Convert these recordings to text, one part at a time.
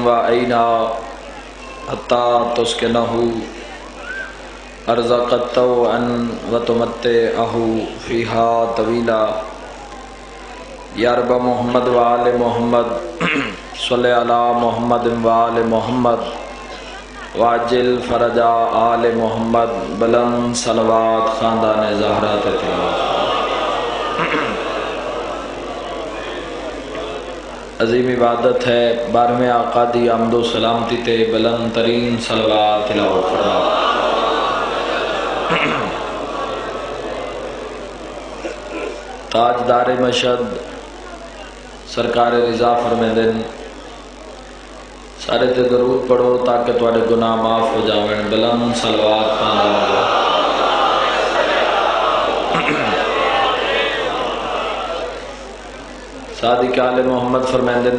وعینا حتی تسکنہ ارزقت طوعا وتمتعہ فیہا طویلا یا رب محمد وآل محمد صلی علی محمد وآل محمد واجل فرج آل محمد بلند صلوات خاندان زہرا تلاوت۔ عظیم عبادت ہے 12ویں آقا دی حمد و سلامتی تے بلند ترین صلوات تلاوت فرما۔ تاجدار مشہد سرکار رضا فرمیندن سارے تے درود پڑھو تاکہ تواڈے گناہ معاف ہو جاویں، بلند صلوات پڑھو۔ صادق آل محمد فرمیندن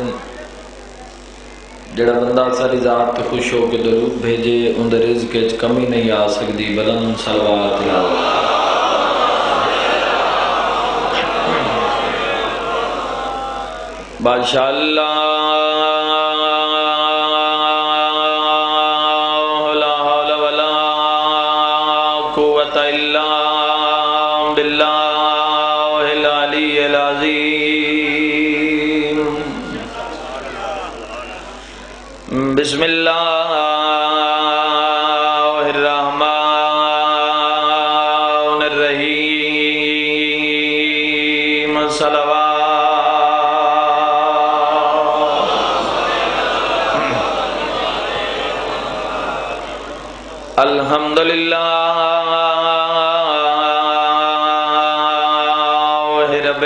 جڑا بندہ ساری ذات تے خوش ہو کے درود بھیجے اندر رزق وچ کمی نہیں آ سکدی، بلند صلوات پڑھو۔ بادشاہ اللہ لا حول ولا قوت الا باللہ العلی العظیم۔ بسم اللہ الرحمن الرحیم۔ صلوات الحمدللہ رب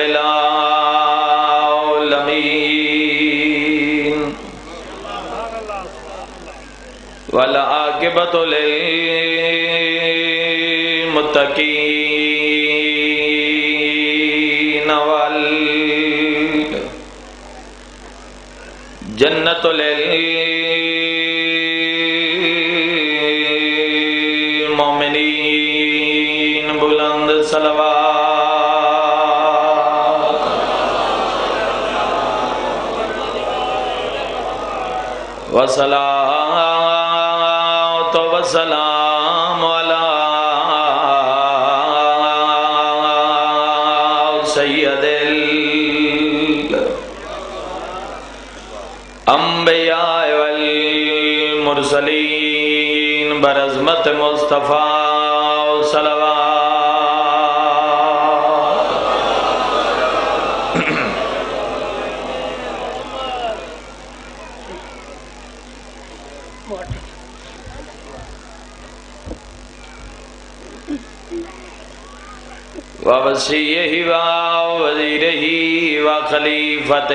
العالمین والعاقبۃ للمتقین والجنۃ مومنین، بلند صلوات۔ وصلاۃ وسلام علی سید الانبیاء والمرسلین برعظمت مصطفیٰ صلوات۔ ووصیہ ووزیرہ وخلیفتہ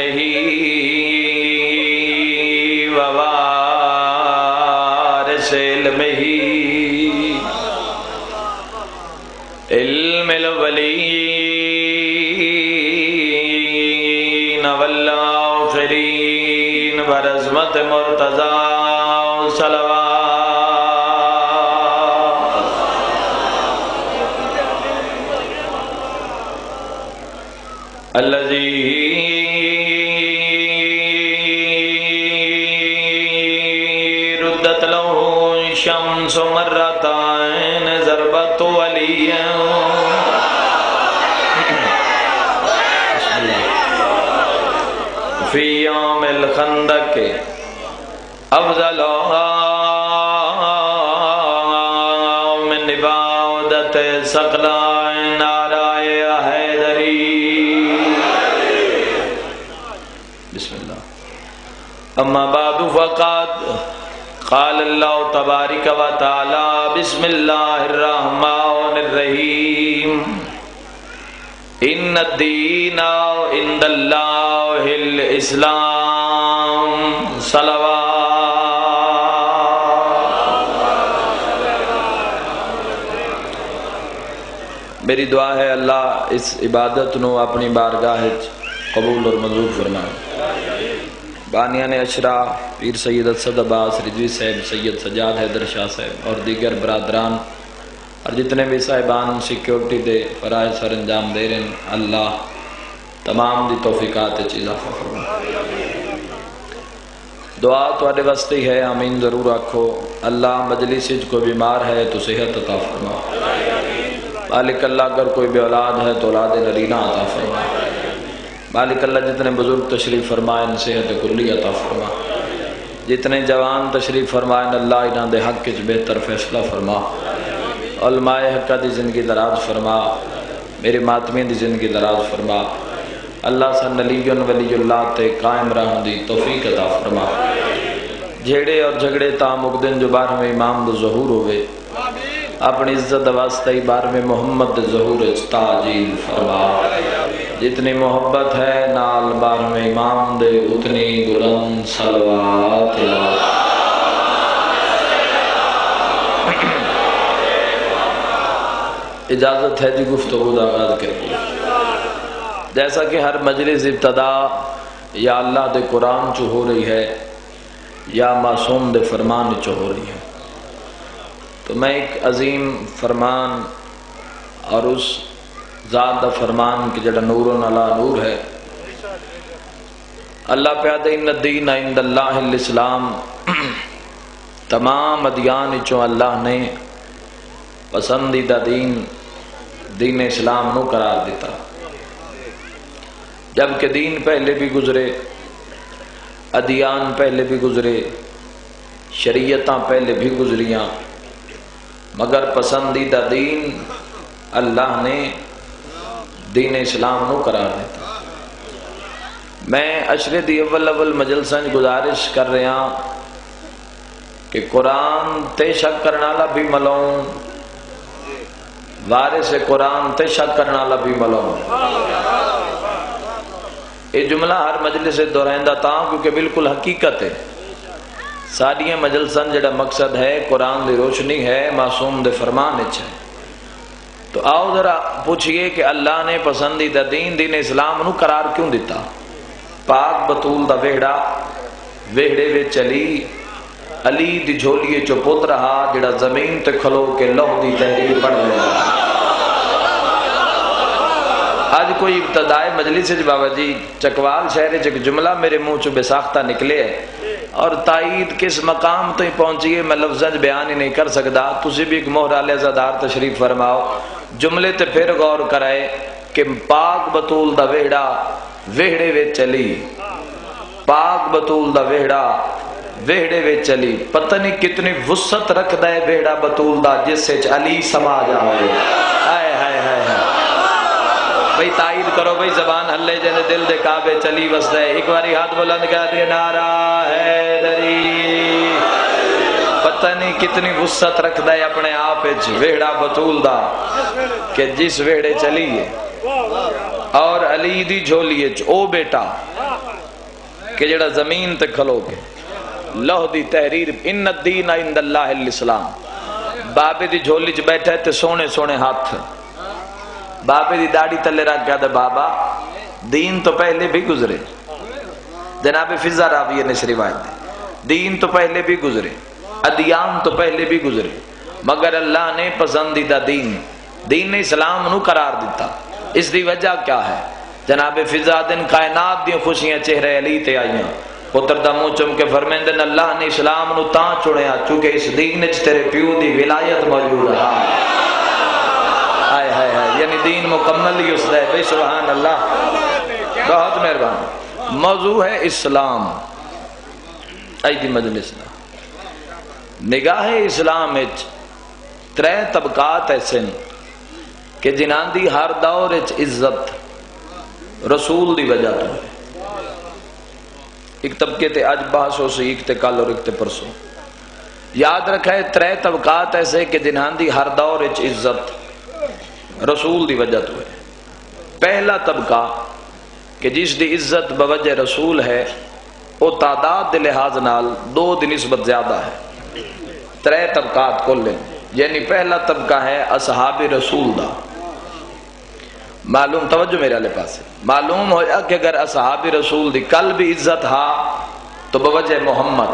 ووارث علمہ علم الاولین والآخرین برعظمت مرتضی صلوات۔ الذی ردت له الشمس مرتين ضربت وليا في يوم الخندق افضل من عبادت ثقلین نعرہ حیدری۔ بسم اللہ۔ اما بعد فقد قال اللہ تبارک و تعالی بسم اللہ الرحمن الرحیم ان الدین عند اللہ الاسلام۔ صلوات۔ میری دعا ہے اللہ اس عبادت نو اپنی بارگاہ قبول اور منظور فرمائے۔ بانیان اشرا پیر سید اسد عباس رضوی صاحب، سید سجاد حیدر شاہ صاحب اور دیگر برادران اور جتنے بھی صاحبان سیکیورٹی دے فرائض سر انجام دے رہے ہیں، اللہ تمام دی توفیقات اضافہ فرمائے۔ دعا تواڈے واسطے ہی ہے، آمین ضرور آکھو۔ اللہ مجلس وچ کوئی بیمار ہے تو صحت عطا فرما۔ مالک اللہ اگر کوئی بے اولاد ہے تو اولاد نرینہ عطا فرما۔ مالک اللہ جتنے بزرگ تشریف فرمائیں صحت کلی عطا فرما۔ جتنے جوان تشریف فرمائیں اللہ انہاں دے حق وچ بہتر فیصلہ فرما۔ علماء حق دی زندگی دراز فرما، میرے ماتمین دی زندگی دراز فرما۔ اللہ سن علی ولی اللہ تے قائم رہن دی توفیق عطا فرما۔ جھیڑے اور جھگڑے تا مقدن جو 12ویں امام دا ظہور ہوئے، اپنی عزت واسطہ ہی 12ویں محمد دے ظہور تعجیل فرما۔ جتنی محبت ہے نال 12ویں امام دے اتنی بلند صلوات اجازت ہے جی گفتگو دا آغاز کریں۔ جیسا کہ ہر مجلس ابتدا یا اللہ دے قرآن چو ہو رہی ہے یا معصوم دے فرمان چو ہو رہی ہے، تو میں ایک عظیم فرمان اور اس ذات دا فرمان کہ جڑا نور علی نور ہے، اللہ پیادہ ان الدین عند اللہ الاسلام، تمام ادیان چوں اللہ نے پسندیدہ دین اسلام نو قرار دیتا، جبکہ دین پہلے بھی گزرے، ادیان پہلے بھی گزرے، شریعتاں پہلے بھی گزریاں، مگر پسندیدہ دین اللہ نے دین اسلام نو قرار دیتا۔ میں عشرے دی اول مجلساں گزارش کر رہا کہ قرآن تے شک کرنا والا بھی ملون، وارث قرآن تے شک کرنا والا بھی ملون۔ یہ جملہ ہر مجلس سے دہرائندہ تھا کیونکہ بالکل حقیقت ہے۔ ساڈیاں مجلساں جڑا مقصد ہے قرآن دی روشنی ہے، معصوم دے فرمان ہے۔ تو آؤ ذرا پوچھئے کہ اللہ نے پسندیدہ دین اسلام نو قرار کیوں دیتا؟ پاک بطول دا ویڑے وچ چلی علی دی جھولیے چو پت رہا، جڑا زمین تے کھلو کے لوح دی تحریر پڑھ لیا۔ آج کوئی ابتدائی مجلس بابا جی چکوال شہر ایک جملہ میرے منہ چو بے ساختہ نکلے ہے، اور تائید کس مقام تو ہی پہنچیے میں لفظاں بیان ہی نہیں کر سکتا۔ تسی بھی ایک مہر علیہ زادار تشریف فرماؤ، جملے تے پھر غور کرائے کہ پاک بطول دا ویڑے وے چلی، پاک بطول دا ویڑے وے چلی، پتہ نہیں کتنی وسعت رکھ دے ویڑا بطول دا جس سے علی سما جائے۔ ہائے ہائے ہائے بھئی تائید کرو بھئی، زبان ہلے جنے دل دے کعبے چلی وسدے، ایک باری ہاتھ بلند کر دیا نعرہ حیدری۔ پتہ نہیں کتنی وسعت رکھ دے اپنے آپ ویڑا بطول دا کہ جس ویڑے چلی ہے، اور علی دی جھولیے او بیٹا کہ جڑا زمین تے کھلو کے لوح دی تحریر، ان الدین عند اللہ الاسلام، بابے دی جھولی چ بیٹھا ہے تے سونے سونے ہاتھ بابے دی داڑھی تلے رکھ گیا دے بابا دین تو پہلے بھی گزرے، جناب فضا راویہ نے روایت دی، دین تو پہلے بھی گزرے، ادیان تو پہلے بھی گزرے، مگر اللہ نے پسندیدہ دین اسلام نو قرار دیتا۔ اس دی وجہ کیا ہے؟ جناب فضا دن کائنات دی خوشیاں چہرے علی تے آئیاں، پتر دا منہ چم کے فرمیندن اللہ نے اسلام نو تاں چڑیا چونکہ اس دین وچ تیرے پیو دی ولایت موجود ہے۔ آئے ہائے ہائے، یعنی دین مکمل ہی اس دے بھئی سبحان اللہ، بہت مہربان۔ موضوع ہے اسلام، ایدی مجلس دا نگاہ اسلام وچ ترے طبقات ایسے کہ جنہاں دی ہر دور وچ عزت رسول دی وجہ تو ہے۔ ایک طبقے تے اج بحث ہو سی، ایک تے کل اور ایک تے پرسوں۔ یاد رکھے ترے طبقات ایسے کہ جنہاں دی ہر دور وچ عزت رسول دی وجہ تو ہے۔ پہلا طبقہ کہ جس دی عزت بوجہ رسول ہے، وہ تعداد دے لحاظ نال دو دی نسبت زیادہ ہے۔ ترے طبقات کل لیں، یعنی پہلا طبقہ ہے اصحاب رسول دا۔ معلوم توجہ میرے علیہ پاس ہے، معلوم ہویا کہ اگر اصحاب رسول دی کل بھی عزت ہا تو بوجہ محمد،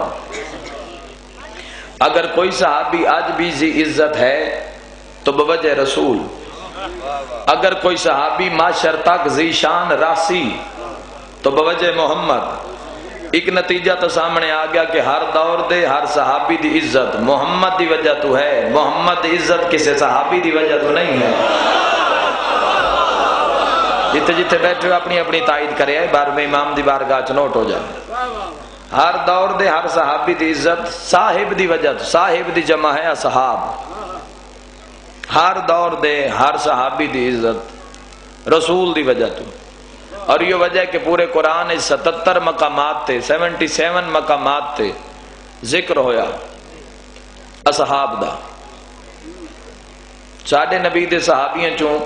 اگر کوئی صحابی آج بھی زی عزت ہے تو بوجہ رسول، اگر کوئی صحابی معاشر تک ذی شان راسی تو بوجہ محمد، ایک نتیجہ تو سامنے آ گیا کہ ہر دور دے ہر صحابی دی عزت محمد دی وجہ تو ہے، محمد دی عزت کسی صحابی دی وجہ تو نہیں ہے۔ جتے جتے بیٹھے ہو اپنی اپنی تائید کرے آئے، بار میں امام دی بارگاہ چ نوٹ ہو جائے۔ ہر دور دے ہر صحابی دی عزت صاحب دی وجہ تو، صاحب دی جمع ہے اصحاب، ہر دور دے ہر صحابی دی عزت رسول دی وجہ تو۔ اور یہ وجہ ہے کہ پورے قرآن 77 مقامات تھے، 77 مقامات تھے ذکر ہویا اصحاب دا۔ ساڈے نبی دے صحابیاں چوں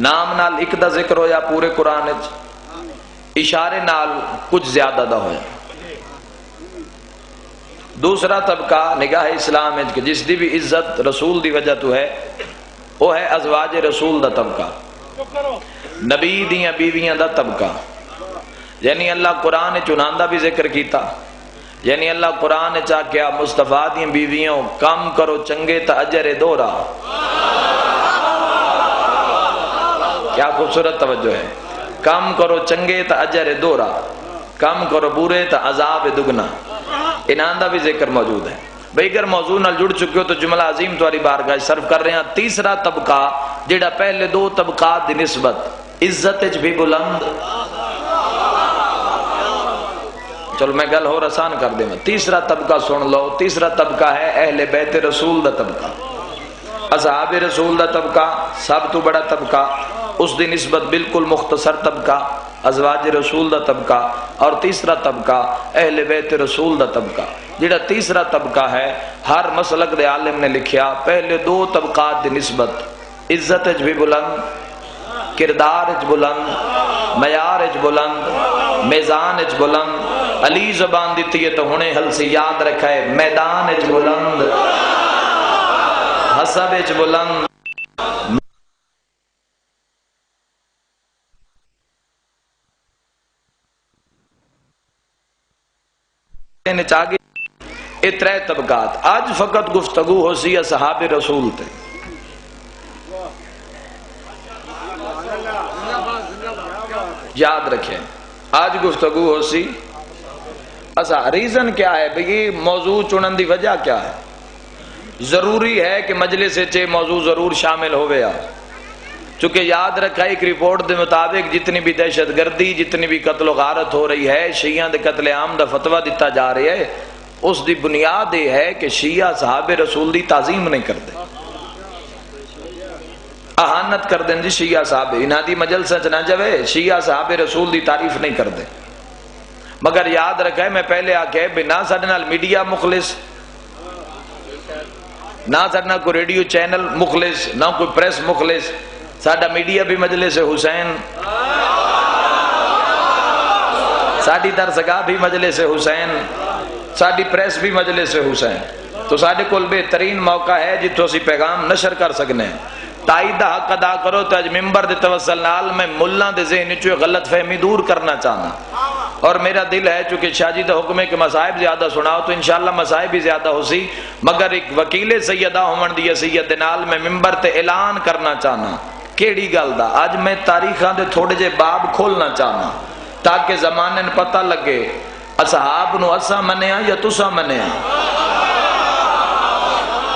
نام نال ایک دا ذکر ہویا پورے قرآن، اشارے نال کچھ زیادہ دا ہویا۔ دوسرا طبقہ نگاہ اسلام ہے کہ جس دی بھی عزت رسول دی وجہ تو ہے، وہ ہے ازواج رسول دا طبقہ، نبی دیاں بیویاں دا طبقہ۔ یعنی اللہ قرآن چنان دا بھی ذکر کیتا، یعنی اللہ قرآن چاہ کیا مصطفیٰ دیاں بیویوں کم کرو چنگے تا اجر دورا۔ کیا خوبصورت توجہ ہے، کم کرو چنگے تا اجر دورا، کم کرو برے تا عذاب دگنا، انہاں دا بھی ذکر موجود ہے۔ بھئی اگر موضوع نال جڑ چکے ہو تو جملہ عظیم تمہاری بارگاہ صرف کر رہے ہیں۔ تیسرا طبقہ جڑا پہلے دو طبقات دی نسبت عزت بھی بلند، چلو میں گل ہو آسان کر دیں، تیسرا طبقہ سن لو، تیسرا طبقہ ہے اہل بیت رسول دا طبقہ، اصحاب رسول دا طبقہ سب تو بڑا طبقہ، اس دی نسبت بالکل مختصر طبقہ ازواج رسول دا طبقہ، اور تیسرا طبقہ اہل بیت رسول دا طبقہ۔ جڑا تیسرا طبقہ ہے ہر مسلک دے عالم نے لکھیا پہلے دو طبقات دی نسبت عزت بھی بلند، کردار اچ بلند، معیار اچ بلند، میزان اچ بلند، علی زبان دیتی ہے تو ہنے حل سے یاد رکھا ہے، میدان اچ بلند، حسب اچ بلند، چاگی یہ ترے طبقات۔ آج فقط گفتگو ہو سی اصحاب رسول تے، یاد رکھیں آج گفتگو ہو سی ریزن کیا ہے بھئی موضوع چنن دی وجہ کیا ہے؟ ضروری ہے کہ مجلس چے موضوع ضرور شامل ہوئے آ، چونکہ یاد رکھا ایک رپورٹ دے مطابق جتنی بھی دہشت گردی، جتنی بھی قتل و غارت ہو رہی ہے، شیعہ دے قتل عام دا فتویٰ دیتا جا رہی ہے، اس دی بنیاد یہ ہے کہ شیعہ صحابہ رسول دی تعظیم نہیں کرتے، اہانت کر دیں جی شیعہ صحابہ، انہاں دی مجلسہ چ نہ جوے، شیعہ صحابہ رسول دی تعریف نہیں کر دے۔ مگر یاد رکھے میں پہلے آکے بنا ساڈے نال میڈیا مخلص، نہ ساڈے نال کوئی ریڈیو چینل مخلص، نہ کوئی پریس مخلص، ساڈا میڈیا بھی مجلس حسین، ساڈی درسگاہ بھی مجلس حسین، ساڈی پریس بھی مجلس حسین، تو ساڈے کول بہترین موقع ہے جتوں اسی پیغام نشر کر سکنے ہیں۔ تائید دا حق ادا کرو تو اج ممبر دے توسل نال میں ملہ دے ذہن چوں غلط فہمی دور کرنا چاہنا، اور میرا دل ہے چونکہ شاہ جی دا حکم ہے کہ مصائب زیادہ سناؤ تو انشاءاللہ مصائب بھی زیادہ ہو سی، مگر ایک وکیل سیدہ ہومن دی حیثیت دے نال میں ممبر تے اعلان کرنا چاہنا۔ کیڑی گل دا؟ اج میں تاریخاں دے تھوڑے جے باب کھولنا چاہنا تاکہ زمانے نوں پتہ لگے اصحاب نو اساں منیا یا تساں منیا۔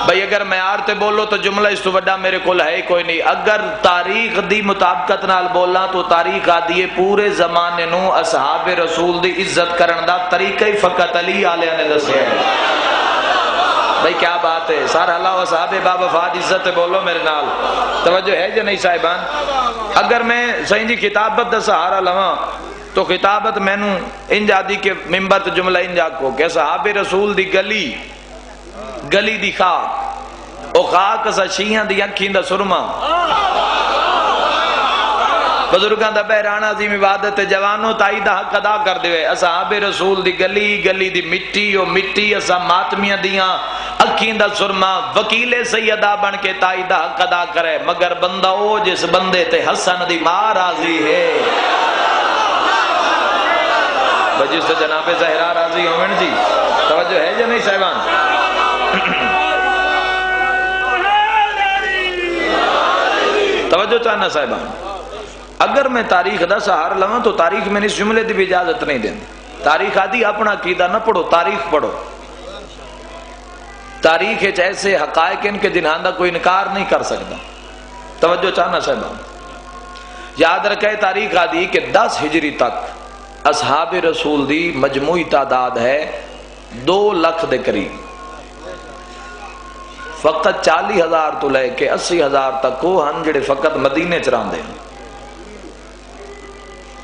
بھئی اگر میں آرتے بولو تو جملہ اس تو وڈا میرے کول ہے کوئی نہیں، اگر تاریخ دی مطابقت نال بولا تو تاریخ آدھی پورے زمانے نو اصحاب رسول دی عزت کرن دا طریقہ ہی فقط علی آلیہ نے دسیا ہے۔ بھئی کیا بات ہے، سارا اللہ و صحابہ باب وفاد عزت بولو میرے نال، توجہ ہے جو نہیں صاحبان؟ اگر میں صحیح جی خطابت دا سہارا لواں تو خطابت میں نو انجا دی کے ممبر تے جملہ انجا کو کہ صحاب رسول دی گلی گلی دی خاک او خاک سا شیعہ دی اکھیں دا سرما، بزرگاں دا بہران عظیم عبادت جوانوں تائی دا حق ادا کر دے، اصحاب رسول دی گلی گلی دی مٹی او مٹی اسا ماتمیاں دیاں اکھیں دا سرما، وکیل سیدہ بن کے تائی دا حق ادا کرے، مگر بندہ او جس بندے تے حسن دی ماں راضی ہے، جس سے جناب زہرا راضی ہومن جی، توجہ ہے جو نہیں صاحبان؟ توجہ چاہنا صاحبان؟ اگر میں تاریخ دا سہار لواں تو تاریخ میں اس جملے دی بھی اجازت نہیں دیں، تاریخ آدھی اپنا عقیدہ نہ پڑھو، تاریخ پڑھو. تاریخ ایسے حقائق ان کے جنہاں دا کوئی انکار نہیں کر سکتا. توجہ چاہنا صاحبہ، یاد رکھے تاریخ آدھی کہ 10 ہجری تک اصحاب رسول دی مجموعی تعداد ہے 2 لاکھ دے قریب. فقط 40,000 تو لے کے 80,000 تک وہ ہن جڑے فقط مدینے چ رہندے ہیں.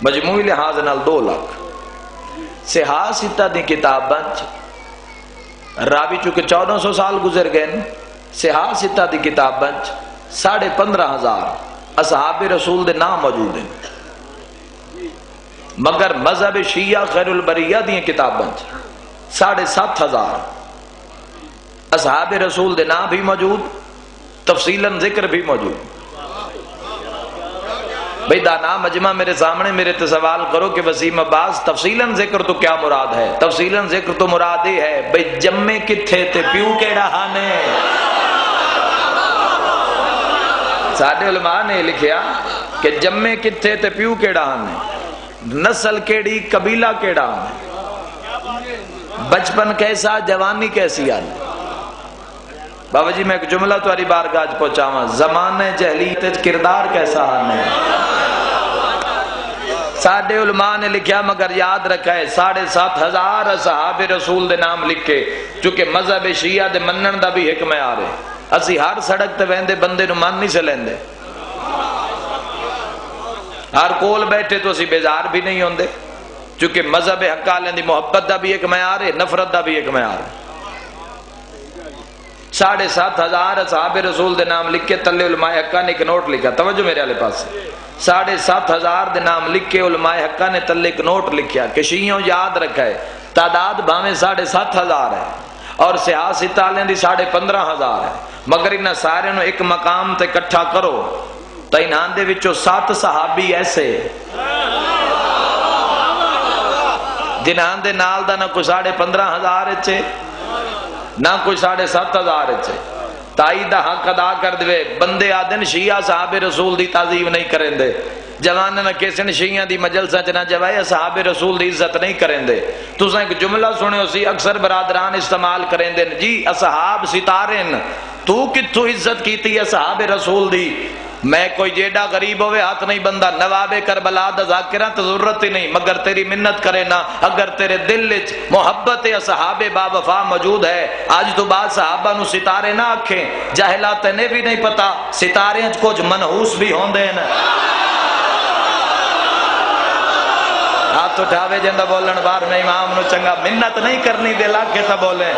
مجموعی لحاظ نال 2 لاکھ. صحاح ستہ دی کتاباں راوی چونکہ 1400 سال گزر گئے. صحاح ستہ دی کتاباں 15,500 اصحاب رسول دے نام موجود ہیں. مگر مذہب شیعہ خیر البریہ دی کتاباں 7,500 اصحاب رسول دے نام بھی موجود، تفصیلاً ذکر بھی موجود. بھئی دانا مجمع میرے سامنے میرے تے سوال کرو کہ وسیم عباس تفصیلاً ذکر تو کیا مراد ہے؟ تفصیلاً ذکر تو مراد ہی ہے بھئی جمے کتھے تے پیو کیڑا ہانے. ساڈے علماء نے لکھیا کہ جمے کتھے تے پیو کیڑا ہانے، نسل کیڑی، قبیلہ کیڑا ہانے، بچپن کیسا، جوانی کیسی آنے. بابا جی میں ایک جملہ تمہاری بارگاہ پہنچاواں، زمانے جہلیت کردار کیسا آنے. ساڈے علماء نے لکھیا مگر یاد رکھا ہے 7,500 اصحاب رسول دے نام لکھے. چونکہ مذہب شیعہ دے منن دا بھی حکم آ رہے، اسی ہر سڑک تے ویندے بندے نو مان نہیں سے لیندے، ہر کول بیٹھے تو اسی بیزار بھی نہیں ہوندے. چونکہ مذہب حق والے دی محبت دا بھی ایک معیار ہے، نفرت دا بھی ایک معیار ہے. 7,500 اصحاب رسول دے نام لکھ کے تلے علماء حقہ نے ایک نوٹ لکھا. توجہ میرے والے پاس، 7,500 دے نام لکھ کے علماء حقہ نے تلے ایک نوٹ لکھیا کہ شیعوں یاد رکھا ہے تعداد بھاویں 7,500 ہے اور صحاح ستہ والے دی 15,500 ہے، مگر انہاں سارے نو ایک مقام تے اکٹھا کرو تو انہاں دے وچوں 7 صحابی ایسے جنہاں دے نال دا نہ کوئی 15,500 اچے نہ کوئی 7,500 اچے. تائید دا حق ادا کر دے. بندے آدن شیعہ صحاب رسول دی تعظیم نہیں کریں دے، جوان نہ کسن شیعہ دی مجلسہ چ نہ جوائے صحاب رسول دی عزت نہیں کریں دے. تساں ایک جملہ سنے ہو سی اکثر برادران استعمال کریں دے، جی اصحاب ستارن، تو کتھوں عزت کیتی ہے صحاب رسول دی؟ میں کوئی جیڑا غریب ہوئے ہاتھ نہیں بندہ، نواب کربلا دا ذاکرہ تو ضرورت ہی نہیں، مگر تیری منت کرے نا اگر تیرے دل وچ محبت اصحاب با وفا موجود ہے. آج تو بعد صحابہ نو ستارے نہ آکھیں، جاہلات نے بھی نہیں پتا ستارے کچھ منحوس بھی ہوندے ہیں. ہاتھ اٹھاوے جندہ بولن بار میں امام نو چنگا منت نہیں کرنی دے لاکھے تا بولے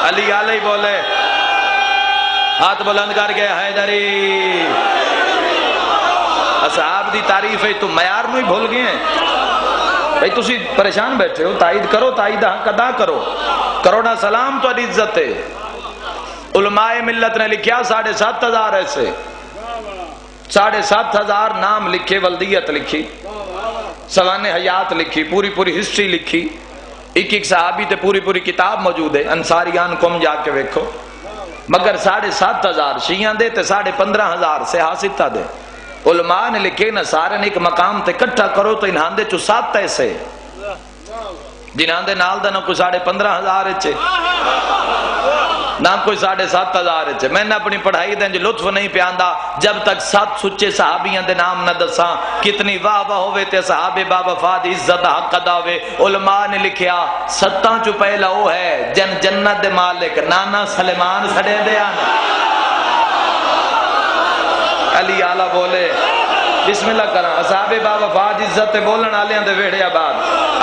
علی علی بولے ہاتھ بلند کر کے حیدری. اصحاب دی تعریف ہے تو معیار نو ہی بھول گئے ہیں. بھئی تسی پریشان بیٹھے ہو، تائید کرو، تائید حق ادا کرو، کروڑا سلام تو عزت ہے. علماء ملت نے لکھیا 7,500 ایسے 7,500 نام لکھے، ولدیت لکھی، سوانح حیات لکھی، پوری ہسٹری لکھی. ایک صحابی تے پوری کتاب موجود ہے، انصاریان کم جا کے ویکھو. مگر 7,500 شیعہ دے تے 15,500 صحاح ستہ دے. علماء نے لکھے نہ سارے نے ایک مقام تے کٹھا کرو تو انہاں دے 7 ایسے جنہاں دے نال دا نہ کوئی 15,500 اچے نہ کوئی 7,500 اچے. میں نے اپنی پڑھائی دیں جو لطف نہیں پیاندا جب تک 7 سچے صحابیاں دے نام نہ دساں کتنی واہ ہوئے تے صحابے با وفا دی عزت حق ادا ہوئے. علماء نے لکھیا 7 چو پہلا وہ ہے جنت دے مالک نانا سلیمان سڑے دے آنا. علی آلہ بولے بسم اللہ کرا. اصحاب با وفا دی عزت بولن آلیاں دے ویڑے آباد.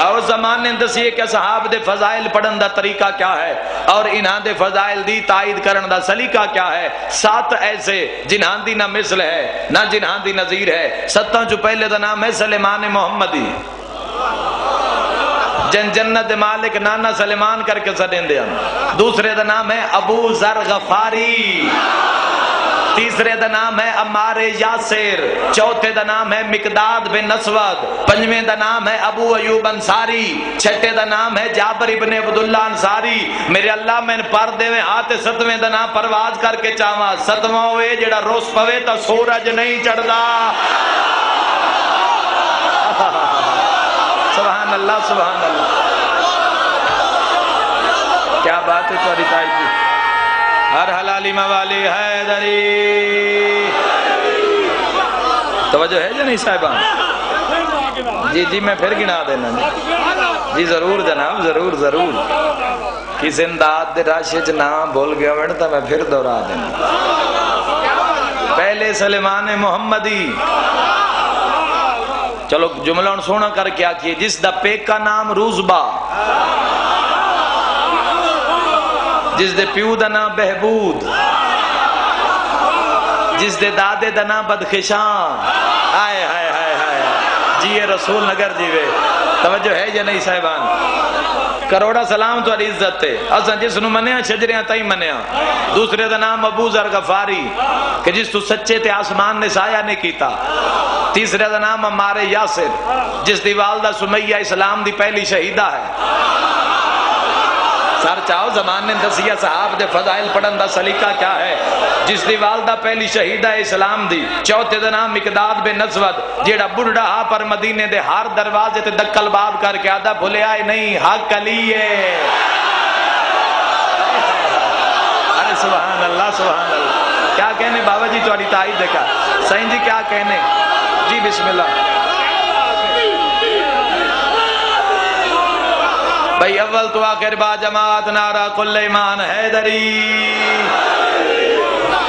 اور زمان نے دسیے کہ صحاب دے فضائل پڑھن دا طریقہ کیا ہے اور انہاں دے فضائل دی تائید کرن دا سلیقہ کیا ہے. 7 ایسے جنہاں دی نہ مثل ہے نہ جنہاں دی نظیر ہے. 7 جو پہلے دا نام ہے سلیمان محمدی، جنت مالک نانا سلیمان کر کے سدیں دے. دوسرے دا نام ہے ابو ذر غفاری، تیسرے دا نام ہے عمار یاسر، چوتھے دا نام ہے مقداد بن اسود، پنجویں دا نام ہے ابو ایوب انصاری، چھٹے دا نام ہے جابر ابن عبداللہ انصاری. میرے اللہ میں پر دے میں آتے 7ویں دا نام پرواز کر کے چاہواں 7واں ہوئے جڑا روز پوے تا سورج نہیں چڑھدا. سبحان اللہ سبحان اللہ، کیا بات ہے تمہاری تائی کی، ہر حلالی موالی حیدری، توجہ ہے یا نہیں صاحبان؟ جی میں پھر گنا دینا جی ضرور جناب، ضرور ضرور، کسی انداد دے راشے چ نہ بھول گیا ونٹا میں پھر دورا دینا۔ پہلے سلیمان محمدی، چلو جملہ ان سونا کر کیا کیے، جس دا پیک کا نام روزبا، جس دے پیو دا نام بہبود، جس دے دادے دا نام بدخشان، آئے ہائے ہائے ہائے، جی رسول نگر جیوے، توجہ ہے یا نہیں صاحبان؟ کروڑا سلام تو عزت ہے، اصلا جس نو منیا شجریاں تائی منیا۔ دوسرے دا نام ابو ذر غفاری کہ جس تو سچے تے آسمان نے سایہ نہیں کیتا۔ تیسرے دا نام عمار یاسر جس دی والدہ سمیہ اسلام دی پہلی شہیدہ ہے۔ سر چاہو زمان نے دسیا صحاب دے فضائل پڑھن دا سلیقہ کیا ہے، جس دی والدہ پہلی شہیدہ اسلام دی۔ چوتھے دا نام مقداد بن اسود جیڑا بڑھڑا ہا پر مدینے دے ہر دروازے تے دکل باب کر کے آدھا بھولے آئے نہیں حق علی ہے۔ ارے سبحان اللہ سبحان اللہ، کیا کہنے بابا جی تمہاری تائید دیکھا، سائن جی کیا کہنے، جی بسم اللہ۔ بھئی اول تو آخر با جماعت نعرہ کل ایمان حیدری،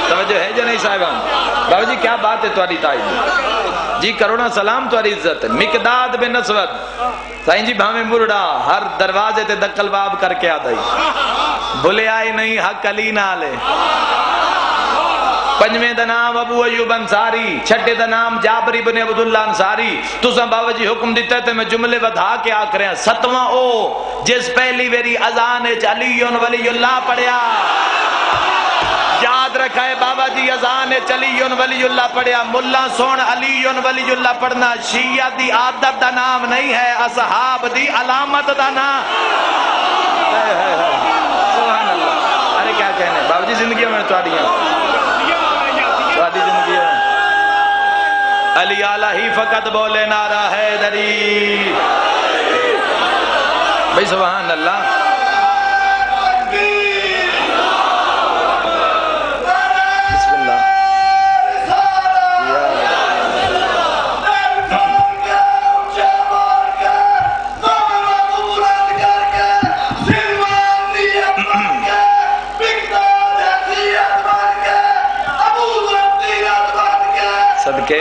توجہ ہے جو نہیں صاحبان؟ بابا جی کیا بات ہے تمہاری تائید، جی کروڑا سلام تمہاری عزت ہے۔ مقداد بن اسود سائن جی بھامیں مرڑا ہر دروازے تے دکل باب کر کے آدھائی، بھلے آئے نہیں حق علی نالے۔ پنجویں دا نام ابو ایوب انصاری، چھٹے دا نام جابر بن عبداللہ انصاری۔ تساں بابا جی حکم دیتا ہے تو میں جملے بدھا کے آکھ رہے ہیں۔ ستواں او جس پہلی ویری اذان علی ولی اللہ پڑھیا، یاد رکھا ہے بابا جی اذان علی ولی اللہ پڑھیا، ملا سون علی ولی اللہ پڑھنا شیعہ دی عادت دا نام نہیں ہے، اصحاب دی علامت دا نام۔ سبحان اللہ، ارے کیا کہنے بابا جی زندگیوں میں تواڈیاں زندگی ہے، علی آلہ ہی فقط بولے نعرہ حیدری، بھئی سبحان اللہ۔ بسم اللہ۔ صدقے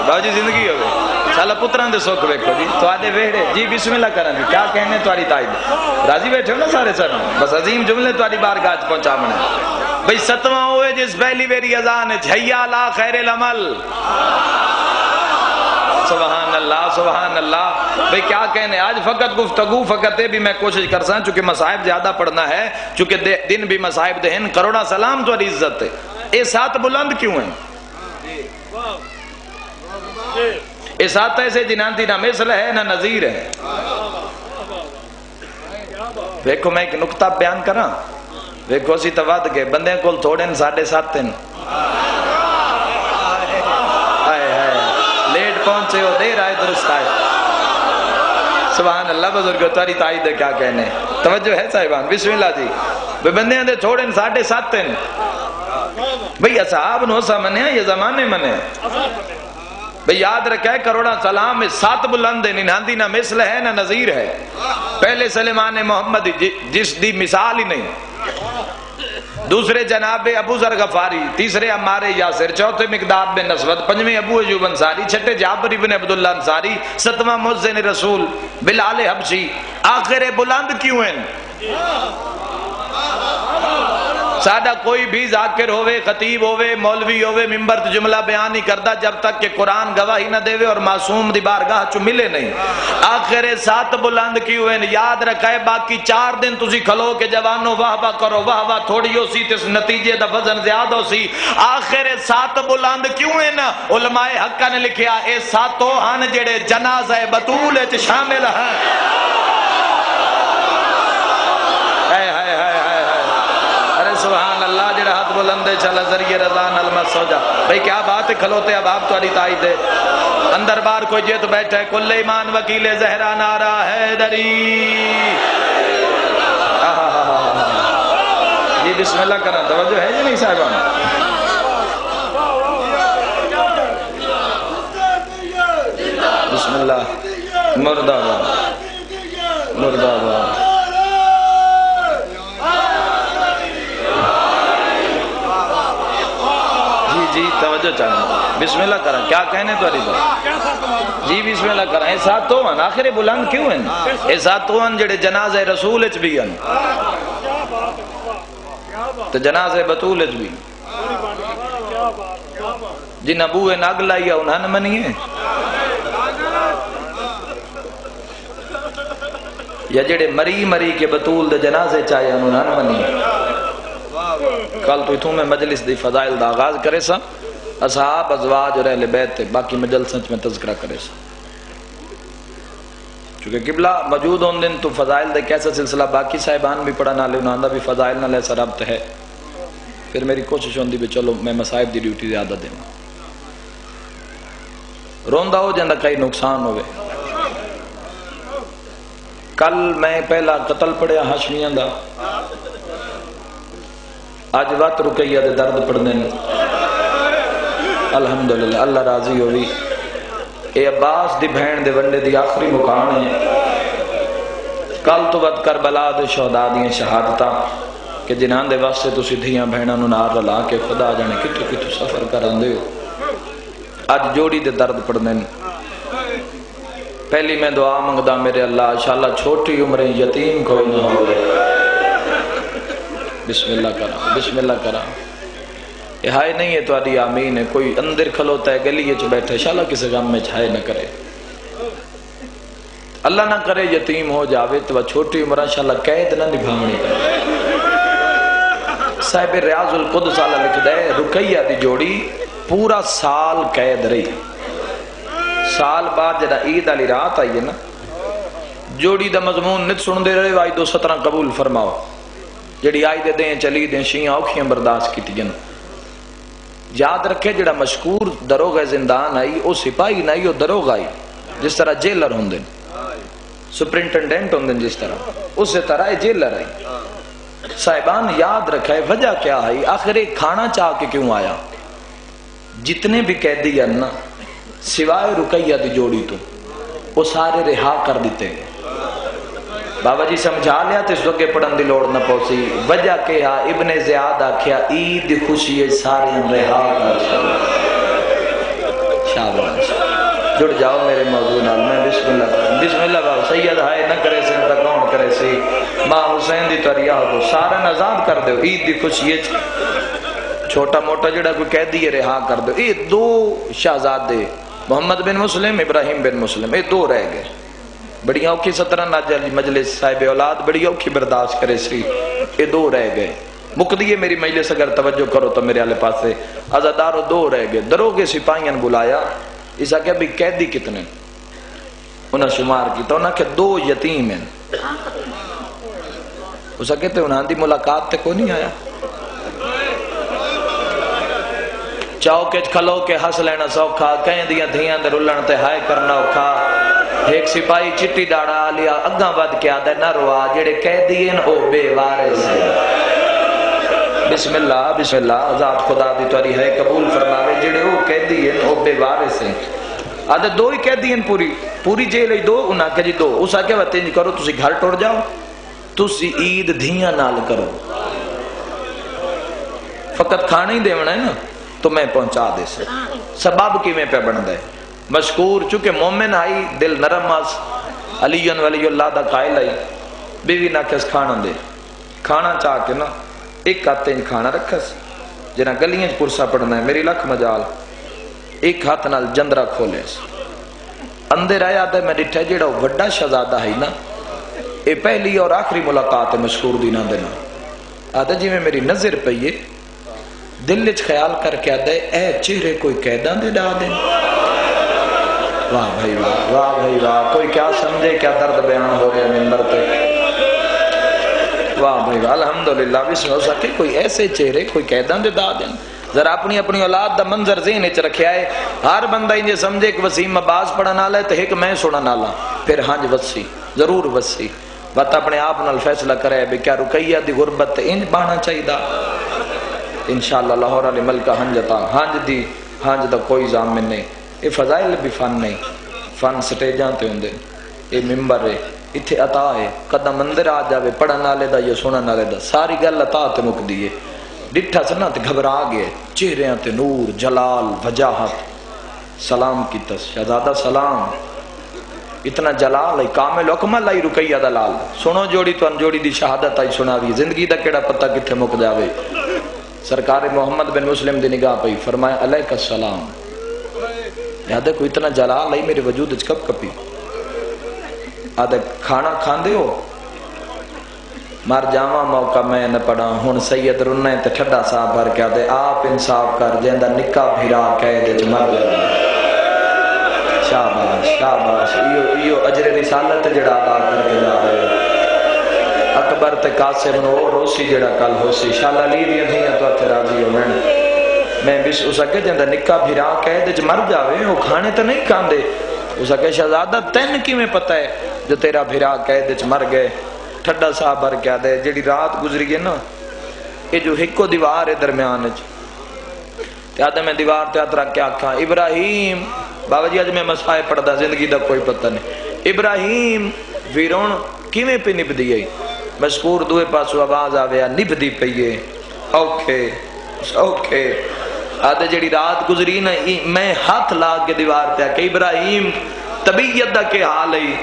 بابا جی زندگی ہوگی سالہ پتران دے سوکھ بیکھو جی تو آدھے ویڑے جی بسم اللہ کرن جی کیا کہنے تواری تائید راضی بیٹھے ہو نا سارے سر بس عظیم جملے تواری بارگاہ پہنچا منے بھئی ستواں ہوئے جس پہلی ویری اذان ہے حیا لا خیر العمل سبحان اللہ سبحان اللہ بھئی کیا کہنے آج فقط گفتگو فقط بھی میں کوشش کر ساں چونکہ مصائب زیادہ پڑھنا ہے چونکہ دن بھی مصائب دہن کروڑا سلام تو عزت ہے اے ساتھ بلند کیوں ہیں اے ساتھ ایسے جنانتی نہ مثل ہے نہ نظیر ہے دیکھو میں ایک نکتہ بیان کراں دیکھو اسی تواد کے بندے کول تھوڑے 7.5 لیٹ پہنچے ہو دیر آئے درست آئے سبحان اللہ بزرگو تاری تائید ہے کیا کہنے توجہ ہے صاحبان بسم اللہ جی بندے دے تھوڑے 7.5 بھئی اصحاب نو سا منیا یہ زمانے منیا بھئی یاد رکھا ہے کروڑا سلام میں 7 بلند ہے ننہاندی نہ مثل ہے نہ نظیر ہے پہلے سلیمان محمد جس دی مثال ہی نہیں دوسرے جناب ابو ذر غفاری تیسرے عمار یاسر چوتھے مقداد بن اسود پنجویں ابو ایوب انصاری چھٹے جابر بن عبداللہ انصاری ستواں مؤذن رسول بلال حبشی آخر بلند کیوں ہیں سادہ کوئی بھی ذاکر ہوئے، خطیب ہوئے، مولوی ہوئے، ممبر تے جملہ بیان نہیں کرتا جب تک کہ قرآن گواہی نہ دے اور معصوم دی بارگاہ چو ملے نہیں۔ آخر سات بلند کی ہوئے یاد رکھائے، باقی 4 دن تسی کھلو کے جوانوں واہ واہ کرو، واہ واہ تھوڑی ہو سی تس نتیجے دا وزن زیادہ ہو سی۔ آخر سات بلند کیوں ہیں نا؟ علماء حقہ نے لکھیا اے ساتوں ہن جڑے جنازہ بطول اچ شامل ہیں۔ سبحان اللہ، جڑا ہاتھ بلندے چلا ذریعے رضا نلمس ہو جا۔ بھئی کیا بات ہے، کھلوتے اب آپ تو تائید ہے۔ اندر بار کوئی جیت بیٹھے، کل ایمان وکیل زہرا نعرہ حیدری۔ یہ بسم اللہ کرنا توجہ ہے جی نہیں صاحبان؟ بسم اللہ، مرد آباد، مرد آباد۔ جی توجہ چاہنا، بسم اللہ کریں، کیا کہنے تو عریضہ جی بسم اللہ کریں۔ اے ساتھ تو ہن آخر بلند کیوں ہیں؟ اے ساتھ تو ہن جڑے جنازہ رسول اچ بھی ہیں تو جنازہ بطول اچ بھی جن ابوے ناگ لائیا انہاں نے منی ہے یا جڑے مری مری کے بطول دے جنازے چاہیے انہاں نے منی ہے۔ کل تو اتھوں میں مجلس دی فضائل دا آغاز کرے سا، اصحاب ازواج اور اہل بیت باقی مجلسنچ میں تذکرہ کرے سا، چونکہ قبلہ موجود ہون دن تو فضائل دے کیسا سلسلہ باقی صاحبان بھی پڑھا نہ لے انہاں دا بھی فضائل نہ لے سا ربط ہے۔ پھر میری کوشش ہوندی بھی چلو میں مصائب دی ڈیوٹی زیادہ دیں روندہ ہو جاندہ کئی نقصان ہوئے۔ کل میں پہلا قتل پڑھیا ہاشمیاں دا، آج وقت رکیہ دے درد پڑھنے الحمدللہ اللہ راضی ہوئی۔ اے عباس دی بہن دے ونڈے دی آخری مقام ہے۔ کل تو وقت کربلا دے شہداء دی شہادتہ کہ جنہاں دے وقت سے تو سدھیاں بہناں نو نار رلا کے خدا جانے کتو کتو سفر کرن دے ہو۔ آج جوڑی دے درد پڑھنے پہلی میں دعا منگدا میرے اللہ انشاءاللہ چھوٹی عمریں یتیم کوئی نہ ہوئے۔ بسم اللہ کرا، بسم اللہ کرا۔ یہ ہائے نہیں ہے تو آدھی آمین ہے، کوئی اندر کھلوتا ہے گلی چ بیٹھے انشاءاللہ کسی غم میں چھائے نہ کرے، اللہ نہ کرے یتیم ہو جاوے تو چھوٹی عمرہ انشاءاللہ قید نہ نبھاونی کرے۔ صاحب ریاض القدس اللہ لکھ دے رقیہ دی جوڑی پورا سال قید رہی، سال بعد جدا عید علی رات آئی ہے نا، جوڑی دا مضمون نت سن دے رہے وائی 217 قبول فرماؤ، جڑی آئی دے دیں چلی دیں شیعہ اوکھیاں برداشت کی تین۔ یاد رکھے جڑا مشکور دروغ زندان آئی او سپاہی نہ آئی او دروغ آئی، جس طرح جیلر ہوں دن سپرنٹنڈنٹ ہوں دن، جس طرح اس طرح جیلر آئی۔ صاحبان یاد رکھے وجہ کیا ہے، آخر ایک کھانا چاہ کے کیوں آیا؟ جتنے بھی قیدی ہیں نا سوائے رقیہ دی جوڑی تو وہ سارے رہا کر دیتے ہیں۔ بابا جی سمجھا لیا تو اس وقت پڑھن دی لوڑ نہ پہنچی۔ وجہ کیا ابن زیاد آکھیا عید خوشی سارے رہا کر شاباش۔ جڑ جاؤ میرے موضوع نال، میں بسم اللہ کروں۔ بسم اللہ بابا سید ہائے نہ کرے سے انتا کون کرے سی، ماں حسین دی تریا ہو سارا نزاد کر دے عید دی خوشی چھوٹا موٹا جڑا کوئی کہہ دیئے رہا کر دے۔ یہ دو شہزادے محمد بن مسلم ابراہیم بن مسلم یہ دو رہ گئے، بڑی اوکھی 17 ناجل مجلس صاحب اولاد بڑی اوکھی برداشت کرے سی، یہ دو رہ گئے۔ مقدیے میری مجلس اگر توجہ کرو تو میرے آلے پاس سے عزادارو دو رہ گئے۔ دروگے سپاہیاں بلایا، اسا کہا بھی قیدی کتنے؟ انہاں شمار کی تو انہاں کہ 2 یتیم ہیں۔ اسا کہتے انہاں دی ملاقات تے کو نہیں آیا؟ چوکچ کھلو کے ہس لینا سوکھا، کہیں دیاں دھیاں دے رلن تے ہائے کرنا اوکھا۔ ایک سپاہی چٹی ڈاڑا لیا اگاں ود کے آدھے نہ روا جڑے قیدی ہیں او بے وارث ہیں۔ بسم اللہ بسم اللہ، ذات خدا دی تواری ہے قبول فرماوے جڑے او قیدی ہیں او بے وارث ہیں۔ آدھے 2 ہی قیدی ہیں پوری جیل ہی 2، انہاں کہ جی 2۔ اس آگے وقت انج کرو تسی گھر ٹوڑ جاؤ، تسی عید دھیاں نال کرو، فقط کھانا ہی دیونا ہے نا تو میں پہنچا دے سے۔ سبب کی میں پہ بن دے مشکور چونکہ مومن آئی دل نرم آس، علی ولی اللہ دا قائل آئی، بیوی نہ کس کھانا دے، کھانا چاہ کے نا ایک ہاتھ کھانا رکھا سی جنا گلیاں پرسا پڑھنا ہے میری لکھ مجال ایک ہاتھ نال جندرا کھولے سی اندر آیا آدھا میں ڈٹھا جیڑا وڈا شہزادہ ہے نا یہ پہلی اور آخری ملاقات ہے مشکور دینا دینا آدھا جی میں میری نظر پئیے دل وچ خیال کر کے آدھا اے چہرے کوئی قیداں دے ڈا دیں واہ بھائی واہ واہ بھائی واہ کوئی کیا سمجھے کیا درد بیان ہو رہے ہیں ممبر پہ واہ بھائی واہ الحمدللہ بسم ہو سکے کوئی ایسے چہرے کوئی قیداں دے ڈا دیں ذرا اپنی اپنی اولاد دا منظر ذہن وچ رکھیا ہے ہر بندہ انجے سمجھے کہ وسیم عباس پڑھن والا ہے تے ایک میں سنن والا پھر ہنج وسی ضرور وسی بات اپنے آپ نال فیصلہ کرے بھی کیا رقیہ دی غربت انج بانا چاہیدا انشاءاللہ لاہور علی ملکہ ہنجتا ہنج دی ہنج دا کوئی ضامن نہیں یہ فضائل بھی فن نہیں فن سٹیجاں تے ہوندے یہ ممبر ہے اتھے عطا ہے قدم اندر آ جاوے پڑھن والے دا یا سنن والے دا ساری گل عطا تے مک دی ہے ڈٹھا سنا تے گھبرا گئے چہریاں تے نور جلال وجاہت سلام کی تس شہزادہ سلام اتنا جلال ہے کامل اکمل آئی رقیہ دلال سنو جوڑی تو انجوڑی دی شہادت آئی سناوی زندگی دا کیڑا پتہ کتھے مک جاوے سرکار محمد بن مسلم دی نگاہ پئی فرمایا علیک السلام یاد ہے کوئی اتنا جلال آئی میرے وجود اچ کب کپی آدھے کھانا کھاندے ہو مر جاواں موقع میں نہ پڑا ہن سید رنے تے ٹھڈا صاحب بھر کے آدھے آپ انصاف کر جیندا نکا بھیرا قید وچ مر جائے شاباش شاباش ایو اجر رسالت جڑا ادا کر کے جا رہے اکبر تے قاسم نو روسی جڑا کل ہوسی شالا علی دی دھیاں تو تے راضی ہون میں بس اس اگے جیندا نکا بھیرا قید وچ مر جاوے او کھانے تے نہیں کھاندے اس اگے شہزادہ تین کیویں پتہ ہے جو تیرا بھیرا قید وچ مر گئے ٹھڈا صاحب بھر کے آدھے جڑی رات گزری ہے نا یہ جو ہکو دیوار ہے درمیان تے آدھے میں دیوار تے ہاتھ رکھ کے آکھاں ابراہیم بابا جی آج میں مسائے پڑھدا زندگی دا کوئی پتہ نہیں ابراہیم ویرون کیویں پہ نب دی مشکور دوے پاسو آواز آویا نب دی پئیے اوکے اوکے آدھے جڑی رات گزری نا میں ہاتھ لاگ کے دیوار تے کہ ابراہیم طبیعت دا کے حال ہے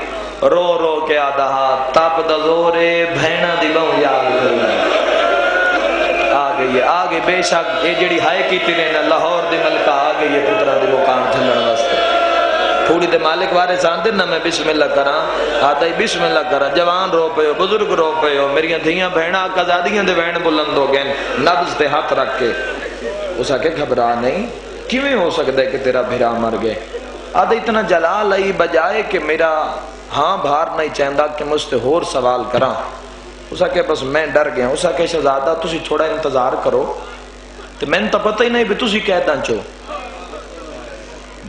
رو رو کے آدھا تپ دا زورے بھینا دی بہو یاد آ گئی بے شک یہ جڑی ہائے کی تیرے نا لاہور دی ملکہ آ گئی ہے پترہ دی مقام تھلن واسطے پھوڑی دے مالک وارے ساندے نا میں بسم اللہ کراں آدھا ہی بسم اللہ کراں جوان رو پے ہو بزرگ رو پے ہو میری دھیاں بہنا قزادیاں دے بہن بلند ہو گئے نبض تے ہاتھ رکھ کے اس آکے گھبرا نہیں کیویں ہو سکتا ہے کہ تیرا بھیرا مر گئے آدھا اتنا جلال آئی بجائے کہ میرا ہاں بھار نہیں چاہندا کہ مجھ سے ہور سوال کراں اس آکے بس میں ڈر گیا اس آکے شہزادہ تسی تھوڑا انتظار کرو تو میں تو پتہ ہی نہیں بھی تسی قیداں چو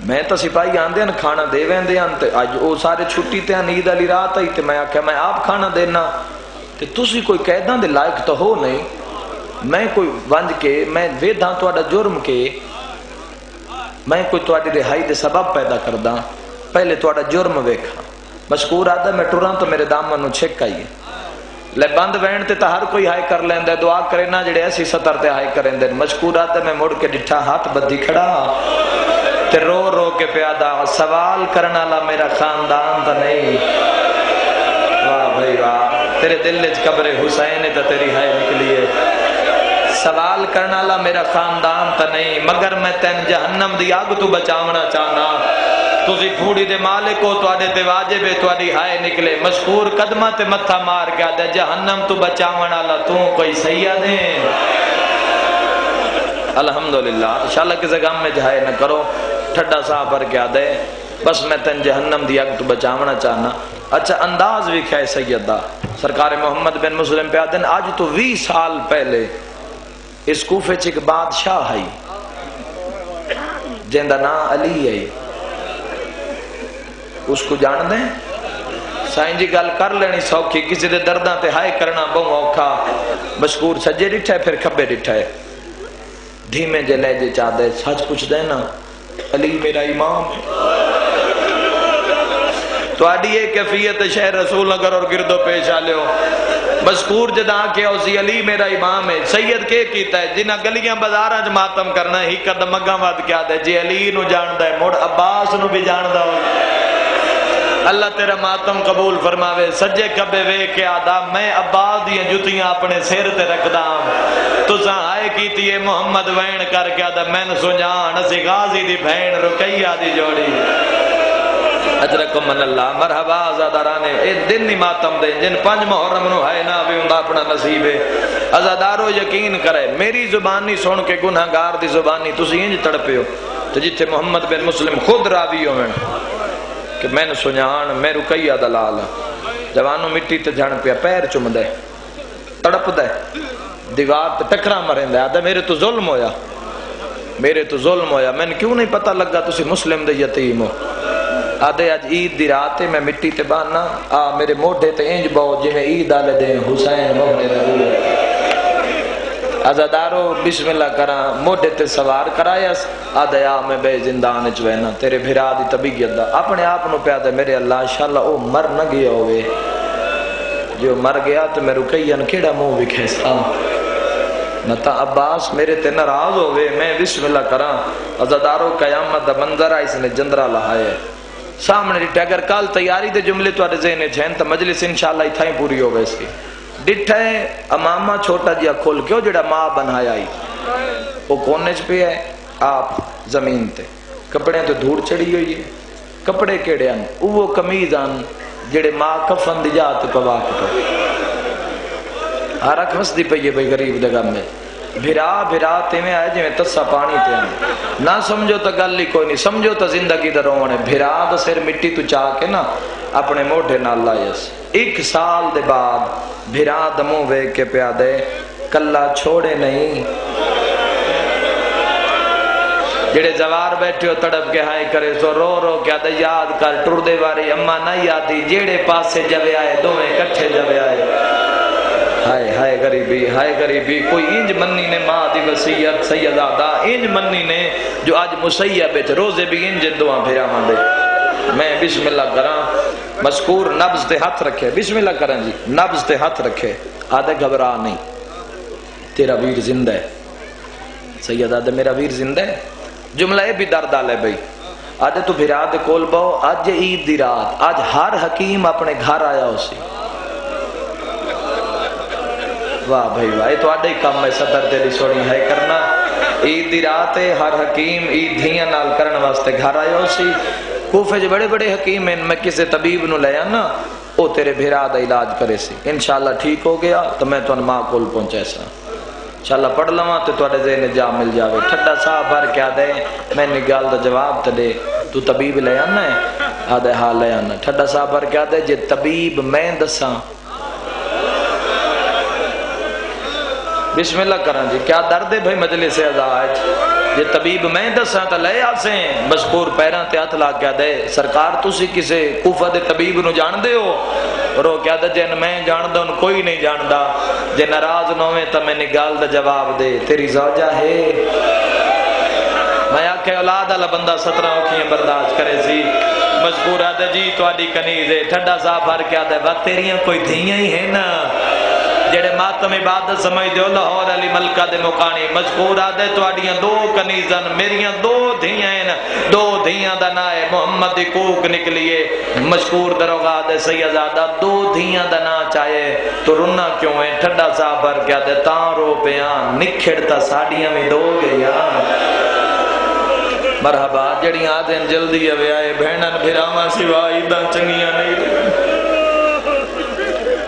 میں تو سپاہی آندے ہیں کھانا دے ویندے ہیں اج او سارے چھٹی تے نیند والی رات آئی تے میں آکھیا میں آپ کھانا دینا تے تسی کوئی قیداں دے لائق تو ہو نہیں میں کوئی ونج کے میں ویدھاں تواڈا جرم کے میں کوئی تواڈی رہائی دے سبب پیدا کرداں پہلے تواڈا جرم ویکھاں مشکور آدھا میں ٹراں تو میرے دامن نو چھک آئیے لے بند وین تے تا ہر کوئی ہائے کر لیندے دعا کرے نا جڑے ایسی سطر تے ہائے کریں دے مشکور آدھا میں مڑ کے ڈٹھا ہاتھ بدھی کھڑا تے رو رو کے پیادا سوال کرنا لا میرا خاندان تا نہیں واہ بھائی واہ تیرے دل وچ قبر حسین تے تیری ہائے نکلی ہے سوال کرنا لا میرا خاندان تا نہیں مگر میں تین جہنم دی آگ تو بچاونا چاہنا تسی پھوڑی دے مالک ہو تو آدھے تے واجب ہے تو آدھی ہائے نکلے مشکور قدمہ تے متھا مار کے آدھے جہنم تو بچاونا لا تو کوئی سیاد ہے الحمدللہ انشاءاللہ کسی غم میں جہائے نہ کرو ٹھڈا صاحب بھر کے آدھے بس میں تین جہنم دی آگ تو بچاونا چاہنا اچھا انداز بھی کیا ہے سیدہ سرکار محمد بن مسلم پہ آدھے آج تو 20 سال پہلے اس کوفے چک بادشاہ ہے جندہ نا علی ہے اس کو جان دیں سائن جی گل کر لینی سوکھی کسی دے درداں تے ہائے کرنا بہت اوکھا مشکور سجے ڈٹھا ہے پھر کھبے ڈٹھا ہے دھیمے جے لہجے چاہ دے سچ پوچھ دے نا علی میرا امام ہے تو آڈی یہ کیفیت شہر رسول نگر اور گردو پیش آلے ہو مذکور جدا کہ اوزی علی میرا امام ہے سید کے کیتا ہے جنہ گلیاں بازاراں چ ماتم کرنا ہی قدم مگاں واد کیا دے جی علی نو جاندا ہے مڑ عباس نو بھی جاندا ہو اللہ تیرا ماتم قبول فرماوے سجے کبے وے کے آدھا میں عباس دیاں جتیاں اپنے سیر تے رکھدا ہوں تو آئے کیتی ہے محمد وین کر کے آدھا مین سنجان اسی غازی دی بھین رقیہ دی جوڑی اجرکم من اللہ مرحبا آزادارانے اے دن ہی ماتم دے جن 5 محرم نو ہے نا بھی اندہ اپنا نصیب ہے آزادارو یقین کرے میری زبانی سن کے گناہگار دی زبانی تسی انج تڑپے ہو تو جتھے محمد بن مسلم خود راوی ہوئے کہ میں نے سنجان میں رقیہ دلال جوانوں مٹی تے جھڑ پیا پیر چم دے تڑپ دے دیوار تے ٹکرا مریں دے آدھا میرے تو ظلم ہویا میرے تو ظلم ہویا میں نے کیوں نہیں پتہ لگا تسی مسلم دے یتیم ہو آدھے آج عید دی رات میں مٹی تے بانا میرے موڈے تے انج باؤ جنہیں عید آلے دیں حسین موڈے رہو آزادارو بسم اللہ کرا موڈے تے سوار کرایا آدھے میں بے زندان چوینا تیرے بھرا دی طبیعت دا اپنے آپ نو پیادے میرے اللہ انشاءاللہ او مر نہ گیا ہوئے جو مر گیا تو میں رقیہ کیڑا منہ وکھیستا نتا عباس میرے تے ناراض ہوئے میں بسم اللہ کرا آزادارو قیامت دا منظر اس نے جندرہ لہائے سامنے ڈٹھے اگر کال تیاری دے جملے تو آرے ذہنے چھین تو مجلس انشاءاللہ اتھائی پوری ہو گئے اس کی ڈٹھے امامہ چھوٹا جیا کھول کیوں جڑا ماں بنایا آئی وہ کونج پہ ہے آپ زمین تے کپڑے تو دھوڑ چڑی ہوئی ہے کپڑے کیڑے آن وہ کمیز آن جڑے ماں کفن دی جات پوا کٹو ہارک مستی پہ یہ بھئی غریب دے گم میں بھرا تے میں آئے جویں تسا پانی تے آنے نہ سمجھو تا گل ہی کوئی نہیں سمجھو تا زندگی دا رونے بھرا دا سر مٹی تو چاہ کے نا اپنے موڑے نہ لائیس 1 سال دے بعد بھرا دموں وے کے پیادے کلہ چھوڑے نہیں جڑے زوار بیٹھے ہو تڑپ کے ہائے کرے سو رو رو کیا دے یاد کر ٹر دے واری اما نہ یادی جیڑے پاسے جوے آئے دوویں کٹھے جوے آئے ہائے غریبی کوئی انج منی نے ماں دی وصیت سیدادہ انج منی نے جو آج مسیح بیچ روزے بھی انج دعا بھیرا ماں دے میں بسم اللہ کراں مذکور نبض تے ہاتھ رکھے بسم اللہ کراں جی نبض تے ہاتھ رکھے آدھے گھبرا نہیں تیرا ویر زندہ ہے سیدادہ میرا ویر زندہ ہے جملہ یہ بھی درد آلے بھئی آدھے تو بھیرا دے کول باؤ آج عید دی رات آج ہر حکیم اپنے گھر آیا ہو سی واہ بھائی واہ تو آڈے کام میں صدر دلی سوڑی ہے کرنا عید دی رات ہے ہر حکیم عید دھیاں نال کرن واسطے گھر آئے ہو سی کوفے جو بڑے بڑے حکیم ہیں میں کسی طبیب نو لیا نا او تیرے بھیرا دا علاج کرے سی انشاءاللہ ٹھیک ہو گیا تو میں تو ان ماں کول پہنچے سا انشاءاللہ پڑھ لواں تو توڑے ذہن جا مل جاوے ٹھڈا صاحب بھر کیا دے میں نگال دا جواب تے دے تو طبیب لے آنا ہے آدھے حال لے آنا ٹھڈا صاحب بھر کیا دے جے طبیب میں دساں بسم اللہ کران جی کیا درد ہے بھائی مجلس ازاج یہ طبیب میں دساں تا لے آسیں مذکور پیران تے ہاتھ لا کیا دے سرکار تسی کسے کوفہ دے طبیب نو جان دے ہو رو کیا دے جن میں جان دا ان کوئی نہیں جان دا جے ناراض نویں تا میں نگال دا جواب دے تیری زوجہ ہے میں آکھے اولاد اللہ بندہ 17 اوکھیں برداشت کرے سی مذکور آدھے جی تو آڈی کنیز ہے ٹھڈا صاحب ہر کیا دے وقت تیریاں کوئی دھیاں ہی ہے نا جڑے ماتم عبادت سمجھ دیو لاہور علی ملکہ دے مقانی مذکور آدھے تو آڈیاں 2 کنیزن میریاں 2 دھیاں ہیں 2 دھیاں دا نائے محمد دی کوک نکلیے مذکور دروگاہ دے سیدزادہ 2 دھیاں دا نا چاہے تو رنہ کیوں ہے ٹھڈا صاحب بھر کیا دے تاں رو پیان نکھڑتا ساڑیاں میں 2 گیا مرحبا جڑیاں آدھیں جلدی اوے آئے بہنن بھراواں سوائی دا چنگیاں نہیں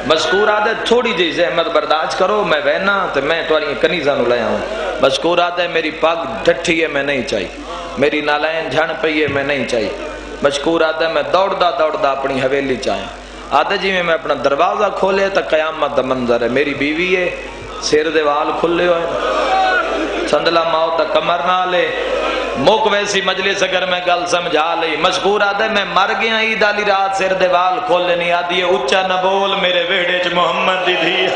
مذکور آدھے تھوڑی جی زحمت برداشت کرو میں وینا تو میں تواری کنیزہ نو لیا ہوں مذکور آدھے میری پاک ڈھٹھی ہے میں نہیں چاہی میری نالائن جھن پئی ہے میں نہیں چاہی مذکور آدھے میں دوڑ دا اپنی حویلی چاہیں آدھے جی میں اپنا دروازہ کھولے تا قیامت دا منظر ہے میری بیوی ہے سیر دے وال کھلے ہوئے سندلہ موت دا کمر نہ لے موک ویسی مجلس اگر میں گل سمجھا لئی مذکور آدھے میں مر گیا عید علی رات سر دیوال کھول لینی آدھی ہے اچھا نہ بول میرے ویڑے چ محمد دی تھی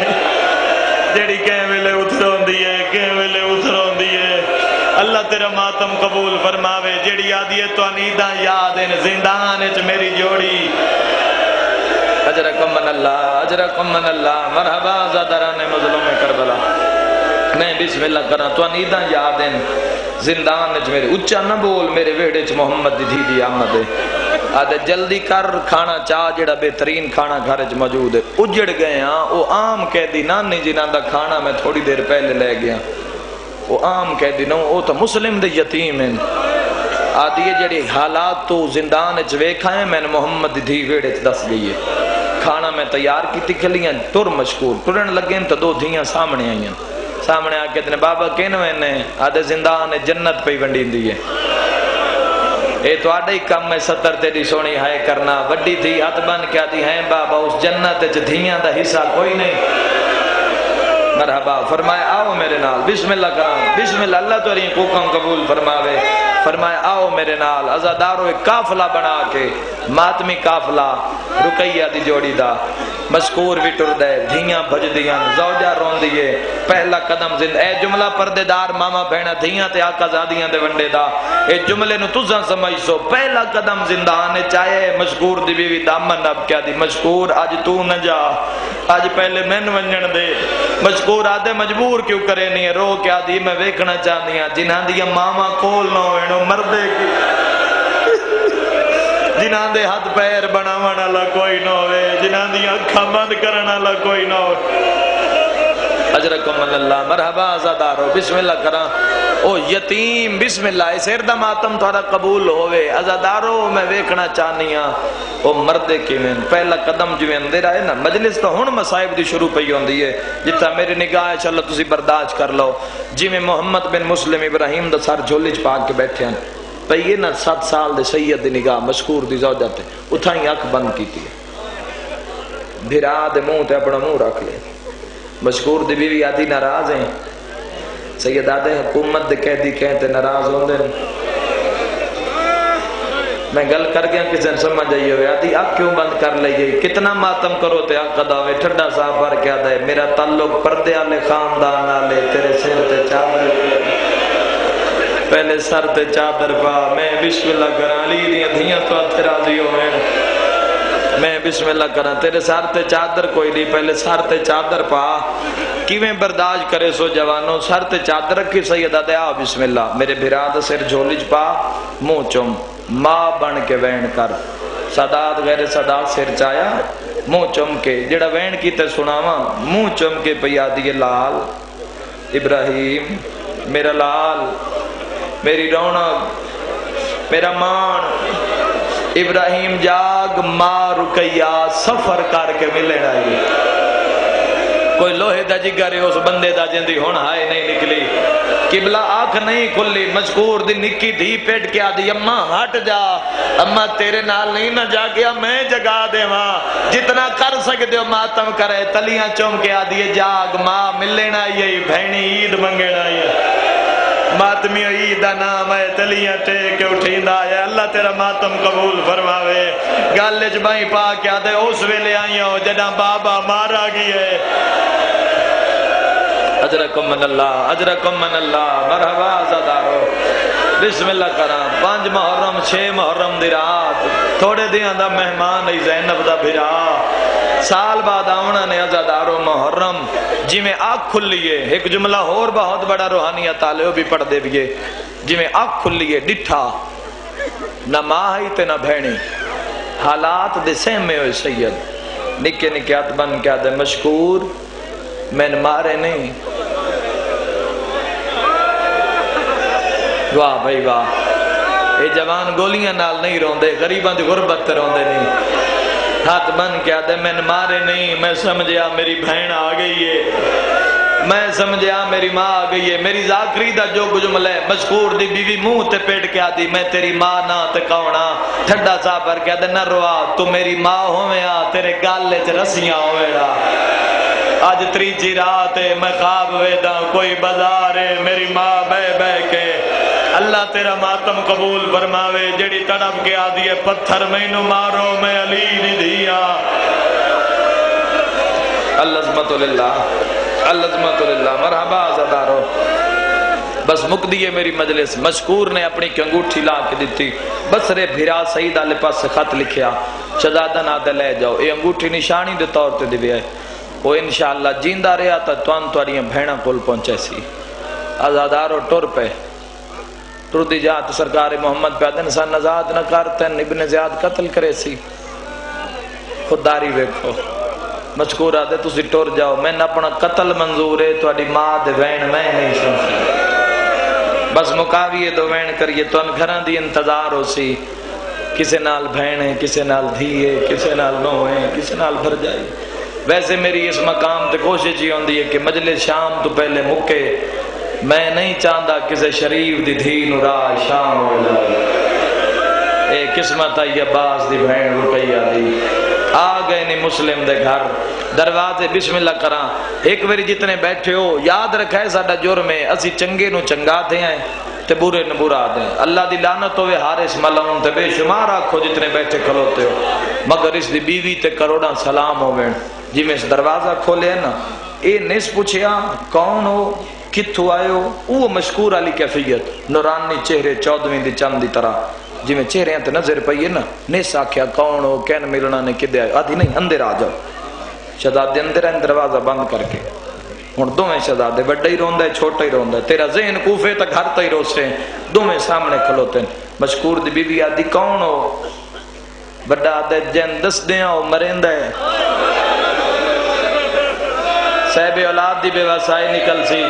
جڑی کہیں ویلے اتھرون دیئے اللہ تیرا ماتم قبول فرماوے جڑی آدھی ہے تو انیدہ یاد ان زندان چ میری جوڑی اجرکم من اللہ مرحبا زادران مظلوم کربلا میں بسم اللہ کرنا تو انیدہ یاد ان زندان چ میرے اچھا نہ بول میرے ویڑے چ محمد دی تھی آمد ہے آدھے جلدی کر کھانا چاہ جڑا بہترین کھانا گھر چ موجود ہے اجڑ گئے ہاں وہ عام قیدی نانی جنہاں دا کھانا میں تھوڑی دیر پہلے لے گیا وہ عام قیدی نہ وہ تو مسلم دے یتیم ہیں آدھی جڑی حالات تو زندان وچ ویکھا ہے میں محمد دی دھی ویڑے چ دس گئی ہے کھانا میں تیار کی کھلیاں ٹر مشکور ٹرن لگے تو دو دھیاں سامنے آئیاں سامنے آ کے بابا کینویں نے آدھے زندان جنت پہ ونڈی ہے اے تو آڈا ہی کم ہے ستر تیری سونی ہائے کرنا وڈی تھی ہاتھ بن کیا دی ہیں بابا اس جنت دھیاں دا حصہ کوئی نہیں مرحبا فرمائے آؤ میرے نال بسم اللہ کرام بسم اللہ اللہ تو رہی حکم قبول فرماوے فرمائے آؤ میرے نال عزادارو ایک قافلہ بنا کے ماتمی قافلہ رقیہ دی جوڑی دا مذکور بھی ٹر دے دھیاں بھج دیاں زوجہ رون دیئے پہلا قدم زند اے جملہ پردے دار ماما بہنہ دھیاں تے آقا زادیاں دے ونڈے دا اے جملے نو تُزاں سمجھ سو پہلا قدم زندان چاہے مذکور دی بیوی دامن اب کیا دی مذکور آج تو نہ جا آج پہلے میں ونجن دے مذکور آدھے مجبور کیوں کرے نہیں ہے رو کیا دی میں ویکھنا چاہدیاں جنہاں دیا ماما کول نہ ہوئے مردے کی جنہاں دے ہاتھ پیر بناوان اللہ کوئی نہ ہوئے جنہاں دے اکھا بند کرن اللہ کوئی نہ ہوئے اجرکم اللہ مرحبا آزادارو بسم اللہ کرا او یتیم بسم اللہ اس اردہ ماتم تھوڑا قبول ہوئے آزادارو میں ویکھنا چاہنیاں او مردے کی میں پہلا قدم جو اندر آئے نا مجلس تو ہن مصائب دی شروع پہ ہوندی ہے جتا میری نگاہ انشاءاللہ تسی برداشت کر لو جی میں محمد بن مسلم ابراہیم دا سر جھولی چ پاک کے بیٹھے ہیں پہیے نا 7 سال دے سید دی نگاہ مشکور دی زوجہ تے اتھائیں اکھ بند کی تھی بھرا دے منہ تے اپنا منہ رکھ لے مشکور دی بیوی آدھی ناراض ہیں سید آدھے حکومت دے قیدی کہتے ناراض ہوندے میں گل کر گیا کسی نے سمجھ جائیے ہوئے آدھی آنکھ کیوں بند کر لئیے کتنا ماتم کرو تے آنکھ داوے ٹھڈا صاحب بھر کیا دے میرا تعلق پردے آلے خاندان آلے تیرے سر تے چادر پہلے سر تے چادر پا میں بسم اللہ کرا لی دیا دھیاں تو آتے راضی ہوئے میں بسم اللہ کرا تیرے سر تے چادر کوئی نہیں پہلے سر تے چادر پا کیویں برداشت کرے سو جوانوں سر تے چادر رکھی سیدہ دے آ بسم اللہ میرے بھراد سر جھولیج پا منہ چم ماں بن کے وین کر صداد غیر صداد سر چایا منہ چم کے جڑا وین کی تے سناواں منہ چم کے پیا دیے لال ابراہیم میرا لال میری رونق میرا مان ابراہیم جاگ ماں رکیا سفر کر کے ملے آئی کوئی لوہے دا جگر ہے اس بندے دا جندی ہون ہائے نہیں نکلی قبلہ آنکھ نہیں کھلی مذکور دی نکی دھی پیٹ کیا دی اماں ہٹ جا اماں تیرے نال نہیں نہ جا گیا میں جگا دے ماں جتنا کر سکتے ہو ماتم کرے تلیاں چوم کے آدھی جاگ ماں ملنا آئی بہنی عید منگنا آئی ماتمی عید دا نام ہے تلیاں ٹیک کے اٹھیندہ ہے اللہ تیرا ماتم قبول فرماوے گالج بائی پا کیا دے اس ویلے آئیوں جنہ بابا مارا گئی ہے اجرکم من اللہ مرحبا آزادارو بسم اللہ کرام 5 محرم 6 محرم دی رات تھوڑے دیاں دا مہمان ای زینب دا بھرا سال بعد آونا نے آزادارو محرم جی میں آنکھ کھل لیے ایک جملہ اور بہت بڑا روحانیت آلے ہو بھی پڑھ دے بھی جی میں آنکھ کھل لیے ڈٹھا نہ ماں ہی تے نہ بھینی حالات دے سہمے ہوئے سید نکے نکیات بن کیا دے مشکور میں نے مارے نہیں واہ بھائی واہ اے جوان گولیاں نال نہیں روندے غریباں دی غربت تے روندے نہیں ہاتھ بن کیا دے میں نے مارے نہیں میں سمجھیا میری بہن آ گئی ہے میں سمجھیا میری ماں آ گئی ہے میری ذاکری دا جو جملہ ہے مذکور دی بیوی منہ تے پیٹ کیا دی میں تیری ماں نہ تے کونا ٹھڈا سا پر کیا دے نہ روا تو میری ماں ہوئے آ تیرے گالے چ رسیاں ہوئے آ آج تریجی رات ہے میں خواب ویدہ کوئی بازار ہے میری ماں بے بے کے اللہ تیرا ماتم قبول فرماوے جڑی تڑپ کے آدھی ہے پتھر میں نو مارو میں علی دی دیا اللہزمت للہ مرحبا آزادارو بس مک دیئے میری مجلس مشکور نے اپنی کنگوٹھی لا کے دیتی بس رے بھیرا سعید آلے پاس سے خط لکھیا شہزادہ نادے لے جاؤ یہ انگوٹھی نشانی دے طور تے دیوے ہے وہ انشاءاللہ جیندہ رہا تا توان توڑیاں بھیڑا کول پہنچے سی آزادارو ٹور پہ ٹردی جات سرکار محمد پہ دن سا نزاد نہ کرتن ابن زیاد قتل کرے سی خودداری ویکھو مذکور آدھے تسی ٹر جاؤ میں اپنا قتل منظور ہے تواڈی ماں دے وین میں نہیں سنسی بس مقاویے دو وین کریے تو ان گھراں دی انتظار ہو سی کسے نال بھینے کسے نال دھیے کسے نال نوہیں کسے نال بھر جائے ویسے میری اس مقام تے کوشش ہی ہوندی ہے کہ مجلس شام تو پہلے مکے میں نہیں چاہتا کسے شریف دی دھی نو راہ شام ہو جائے اے قسمت آئی عباس دی بہن رقیہ دی آ گئے نہیں مسلم دے گھر دروازے بسم اللہ کراں ایک باری جتنے بیٹھے ہو یاد رکھا ہے ساڈا جرم ہے اسی چنگے نو چنگا دے ہیں تے برے نو برا دیں اللہ دی لعنت ہوئے حارث ملعون تے بے شمار آکھو جتنے بیٹھے کھلوتے ہو مگر اس دی بیوی تے کروڑاں سلام ہوویں جی میں اس دروازہ کھولے نا اے نس پوچھیا کون ہو کتھو آئے ہو وہ مشکور علی کیفیت نورانی چہرے 14ویں دی چند دی طرح جی میں چہرے ہیں تے نظر پئیے نا نس آکھیا کون ہو کین ملنا نے کدے آئے آدھی نہیں اندر آ جاؤ شہزادے اندر ہیں دروازہ بند کر کے ہن دوویں شہزادے بڑا ہی روندا ہے چھوٹا ہی روندا ہے تیرا ذہن کوفے تک گھر تے ہی روسے دوویں سامنے کھلوتے ہیں مشکور دی بی بی آدھی کون ہو بڑا آدھے جن دس دیاں ہو مریندا ہے صاحب اولاد دی بے وسائی نکل سی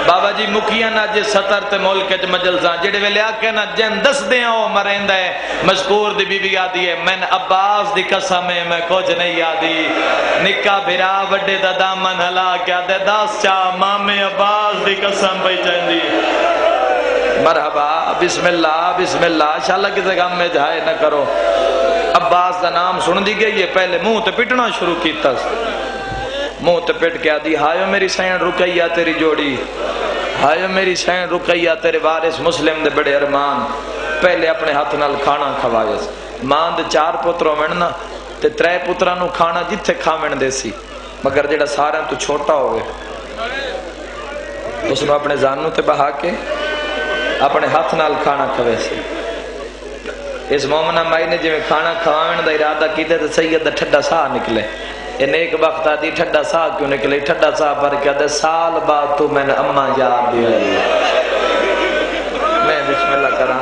بابا جی مکیاں نہ جے ستر تے ملک وچ مجلساں جڑے ویلے آکھے نا جن دس دیاں او مریندا ہے مشکور دی بی بی آدھی ہے میں عباس دی قسم ہے میں کچھ نہیں آدھی نکا بھرا وڈے دا دامن ہلا کے آدھے دس چا مامے عباس دی قسم پئی چاہندی مرحبا بسم اللہ انشاءاللہ کسے غم میں جائے نہ کرو عباس دا نام سن دی گئی ہے پہلے منہ تے پٹنا شروع کیتا منہ تے پٹ کے آدھی ہائیو میری سین رقیہ تیری جوڑی ہائیو میری سین رقیہ تیرے وارث مسلم دے بڑے ارمان پہلے اپنے ہاتھ نال کھانا کھوایا ماں دے 4 پتروں مننا تے 3 پتراں نو کھانا جتھے کھاون دے سی مگر جڑا سارے تو چھوٹا ہوئے اس نو اپنے زانوں تے بہا کے اپنے ہاتھ نال کھانا کھوے سی اس مومنہ مائی نے جی میں کھانا کھواون دا ارادہ کیتے تے سید دا ٹھڈا سا نکلے ان ایک وقت آدھی ٹھڈا سا کیوں نکلے ٹھڈا سا پر کیا دے سال بعد تو میں نے اماں یاد دیا میں بسم اللہ کراں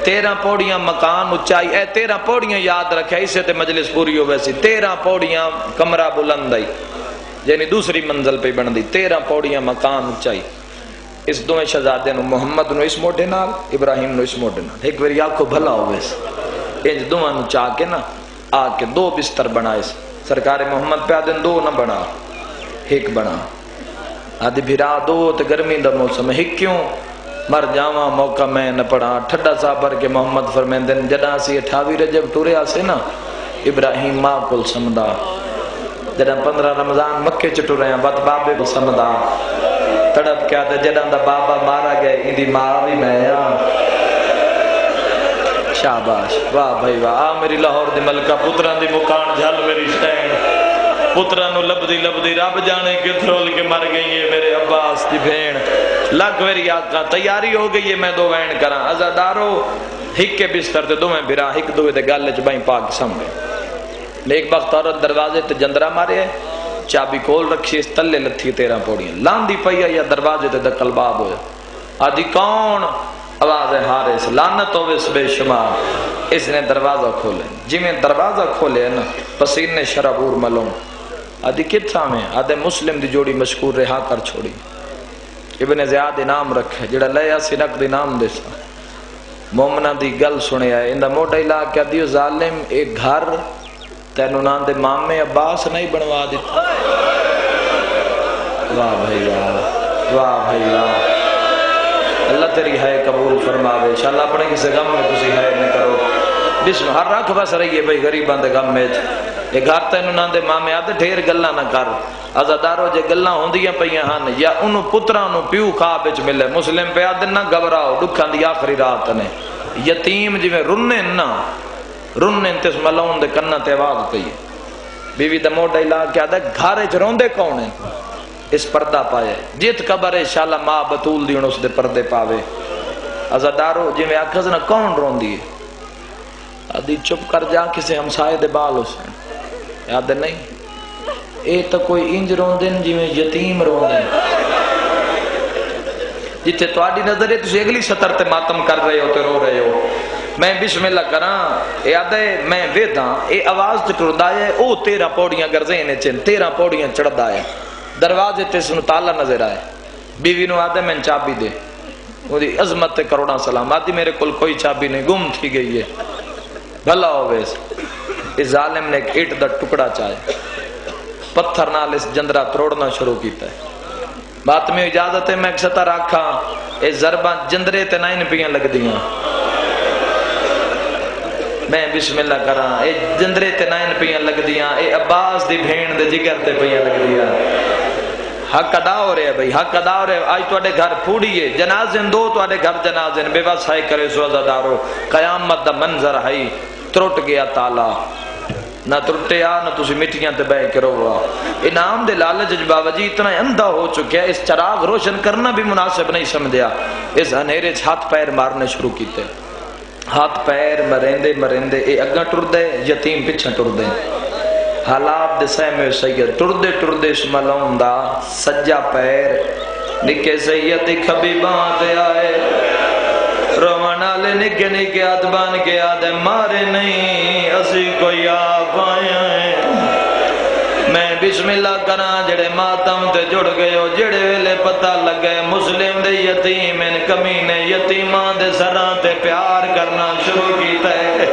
13 پوڑیاں مکان اچائی اے 13 پوڑیاں یاد رکھے اسے تے مجلس پوری ہو ویسی 13 پوڑیاں کمرہ بلند آئی یعنی دوسری منزل پہ بن دی 13 پوڑیاں مکان اچائی اس دویں شہزادے نو محمد نو اس موڈے نال ابراہیم نو اس موڈے نال ایک باری آنکھوں بھلا ہوئے انج دوہاں نو چاہ کے نا آ کے 2 بستر بنائے سرکار محمد پہ آدھن 2 نہ بنا ایک بنا آدھی بھرا 2 تے گرمی دا موسم ایک کیوں مر جاواں موقع میں نہ پڑا ٹھڈا سا پر کے محمد فرمیندن جڑا سی 28 رجب ٹورے آسے نا ابراہیم ماں کل سمدا جڑا 15 رمضان مکے چ ٹرے ہیں بات بابے کو سمدا تڑپ کیا تے جڑا دا بابا مارا گئے ایندی ماں بھی میں شاباش واہ بھائی واہ آ میری لاہور دی ملکہ پتران دی مکان جھل میری سٹینڈ پترانو لبدی رب جانے کے تھرول کے مر گئی ہے میرے عباس دی بھین لگ میری آقا تیاری ہو گئی ہے میں 2 وین کراں عزادارو ہک کے بستر تے 2 بھرا ہک 2 دے گل وچ بائیں پاک سمجھے ایک وقت عورت دروازے تے جندرا مارے ہے چابی کول رکھی اس تلے لتھی 13 پوڑیاں لاندی پئی یا دروازے تے دکل باب ہویا آدھی کون آواز ہے حارث لعنت ہوئے بے شمار اس نے دروازہ کھولے جی میں دروازہ کھولے نا پسینے شرابور ملوں آدھی کتھا میں آدھے مسلم دی جوڑی مشکور رہا کر چھوڑی ابن زیاد انام رکھے جڑا لیا سنک دی نام دے سا مومنہ دی گل سنے آئے اندہ موٹا علاقہ کیا دیو ظالم ایک گھر تینو نام دے مامے عباس نہیں بنوا دیتا واہ بھائی واہ بھائی واہ اللہ تیری ہے قبول فرماوے انشاءاللہ اپنے کسی غم میں کسی ہے نہ کرو بسم ہر رکھ بس رہی ہے بھئی غریباں دے غم میں یہ گھر تینو نہ دے مامے آدھے ڈھیر گلہ نہ کر عزادارو جے گلہ ہوندیاں پئیاں ہن یا انہوں پترانو پیو خواب وچ ملے مسلم پہ آدھے نہ گھبراؤ دکھاں دی آخری رات نے یتیم جی میں رنن تس ملون دے کنہ تے آواز پئی بیوی دا موڈا علاقہ آدھے گھر وچ روندے کون ہیں اس پردہ پائے جیت قبر انشاءاللہ ماں بطول دی اس دے پردے پاوے عزادارو جی میں آکھز نہ کون رون دی آدھی چپ کر جا کسے ہمسائے دے بال حسین یاد نہیں اے تو کوئی انج رون دن جی میں یتیم رون دن جتھے تواڈی نظر ہے تسی اگلی سطر تے ماتم کر رہے ہو تے رو رہے ہو. میں بسم اللہ کراں یاد ہے میں ویداں اے آواز تے ٹردا ہے او 13 پوڑیاں گرزے نے چن 13 پوڑیاں چڑھدا ہے. دروازے تے سن تالا نظر آئے. بیوی نو آدھے میں چابی دے. وہ دی عظمت تے کروڑا سلام. آدھی میرے کول کوئی چابی نہیں گم تھی گئی ہے. بھلا ہوویس اس ظالم نے ایک اینٹ دا ٹکڑا چاہے پتھر نال اس جندرا تروڑنا شروع کیتا ہے. بات میں اجازت ہے میں ایک سطر آکھاں اے ضرباں جندرے تے نائن پیاں لگ دیاں. میں بسم اللہ کراں اے جندرے تے نائن پیاں لگ دیاں. اے عباس دی بھین دے جگر تے پیاں لگ دیاں. حق ادا ہو رہے ہیں بھائی حق ادا ہو رہے ہیں. آج تواڈے گھر پھوڑیے جنازے دو تواڈے گھر جنازے بے بس ہائے کرے سو عزادارو. قیامت دا منظر ہے ترٹ گیا تالا نہ ترٹیا نہ تسی مٹیاں تے بہ کے روا. انعام دے لالچ باوجی اتنا اندھا ہو چکا ہے اس چراغ روشن کرنا بھی مناسب نہیں سمجھیا. اس ہنیرے ہاتھ پیر مارنے شروع کیتے. ہاتھ پیر مرندے مرندے اے اگاں ٹردے یتیم پیچھے ٹردے. حالات دے سہمے سید ٹردے ٹردے اس ملون دا سجا پیر نکے سید دی کھبی باں تے آئے. روان والے نکے نکے ہاتھ بان کے آدھے مارے نہیں اسی کوئی آپ آئے ہیں. میں بسم اللہ کراں جڑے ماتم تے جڑ گئے ہو جڑے ویلے پتہ لگے مسلم دے یتیم ان کمینے یتیماں دے سراں تے پیار کرنا شروع کیتا ہے.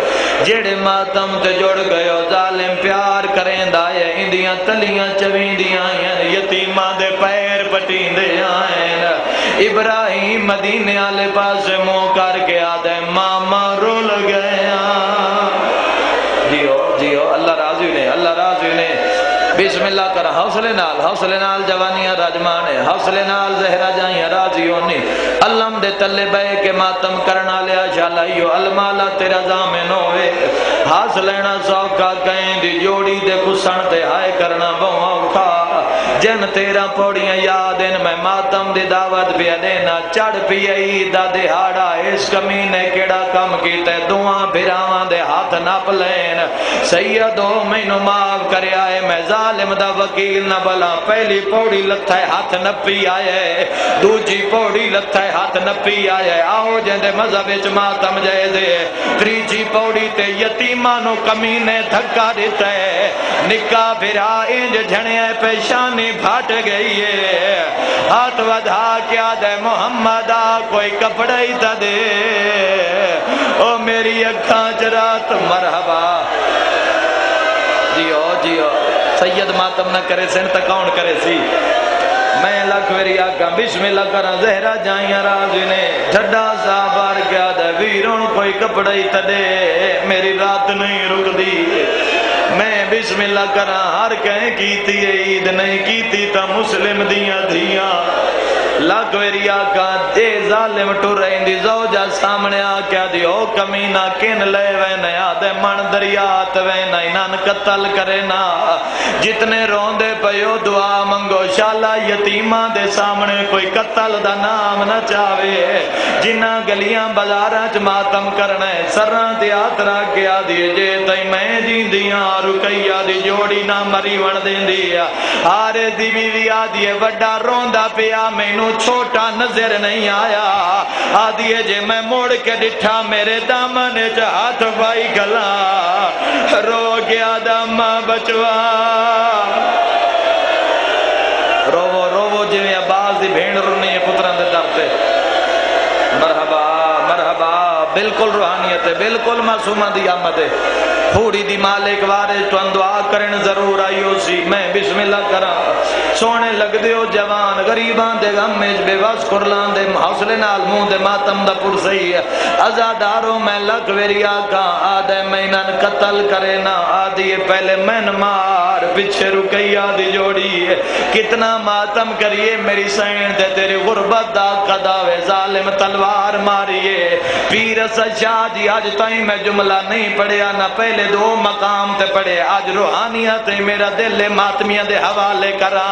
جڑے ماتم تے جڑ گئے ہو ظالم پیار کریندا ہے اندیاں تلیاں چویندیاں ہیں یتیماں دے پیر پٹیندے ہیں. ابراہیم مدینے والے پاس منہ کر کے آدھے ماما رول گیا. جیو جیو اللہ راضی نے اللہ راضی نے. بسم اللہ کر حوصلے نال جوانیاں راجمان ہے حوصلے نال زہرا جائیں راضی ہونی. علم دے تلے بے کے ماتم کرنا لیا شالائیو المالا تیرا زامن ہوئے. ہاس لینا سوکا کہیں دی جوڑی دے کسن تے ہائے کرنا بہت اوکھا. جن تیرا پوڑیاں یاد ان میں ماتم دی دعوت بھی دینا چڑھ پی عید دا دہاڑا اس کمینے کیڑا کم کیتے دعاں بھراواں دے ہاتھ نپ لین. سیدو مینو معاف کرے آئے میں ظالم دا وکیل نہ بلا. پہلی پوڑی لتھائے ہاتھ نپی آئے دوجی پوڑی لتھائے ہاتھ نپی آئے. آؤ جندے مذہب وچ ماتم جائے دے. تریجی پوڑی تے یتیمانو کمینے دھکا دیتا ہے. نکاح بھرا انج جھڑے پیشانی پھٹ گئی ہے. ہاتھ ودھا کیا دے محمد کوئی کپڑا ہی تا دے. او میری اکھاں چرات مرحبا. جیو جیو سید ماتم نہ کرے سن تا کون کرے سی. میں لکھ ویری آگا بسم اللہ کرا زہرا جائیں راضی نے. ڈھڈا سا بار کیا دے ویرون کوئی کپڑا ہی تا دے. میری رات نہیں رک دی. میں بسم اللہ کرا ہر کہیں کیتی عید نہیں کیتی تا مسلم دیاں دھیاں. لاکھ ویری آقا دے ظالم ٹر رہی دی زوجہ سامنے آکیا دی او کمینہ کن لے وینے آدھے من دریات وینے انہاں قتل کرے نا. جتنے روندے پیو دعا منگو شالا یتیماں دے سامنے کوئی قتل دا نام نہ چاہوے. جنہ گلیاں بازاراں چ ماتم کرنے سراں دی ہاتھ رکھ کے آدھی جے تئی میں جیندیاں رکیہ دی جوڑی نہ مری ون دیندی. ہارے دی بیوی آدھی وڈا روندا پیا مینوں چھوٹا نظر نہیں آیا. آدھی جے میں موڑ کے ڈٹھا میرے دامن چ ہاتھ پائی گلا رو گیا داما بچوا. روو روو جی عباس دی بھیڑ رونی ہے پتراں دے در تے. مرحبا مرحبا بالکل روحانیت ہے بالکل معصومہ دی آمد ہے. پھوڑی دی مالک وارث تو دعا کرن ضرور آئی ہو سی. میں بسم اللہ کرا سونے لگ دے ہو جوان غریبان دے غم میں بے وس کرلان دے حوصلے نال منہ دے ماتم دا پر سہی ہے. ازاداروں میں لگ ویری آقا آدھے میں انہاں قتل کرے نا. آدھی پہلے میں مار پچھے رکیہ دی جوڑی ہے. کتنا ماتم کریے میری سین دے تیری غربت دا قداوے ظالم تلوار ماریے. پیر سجاد جی آج تائیں میں جملہ نہیں پڑھیا نہ پہلے دو مقام تے پڑھے. آج روحانیت میرا دل ماتمیاں دے حوالے کرا.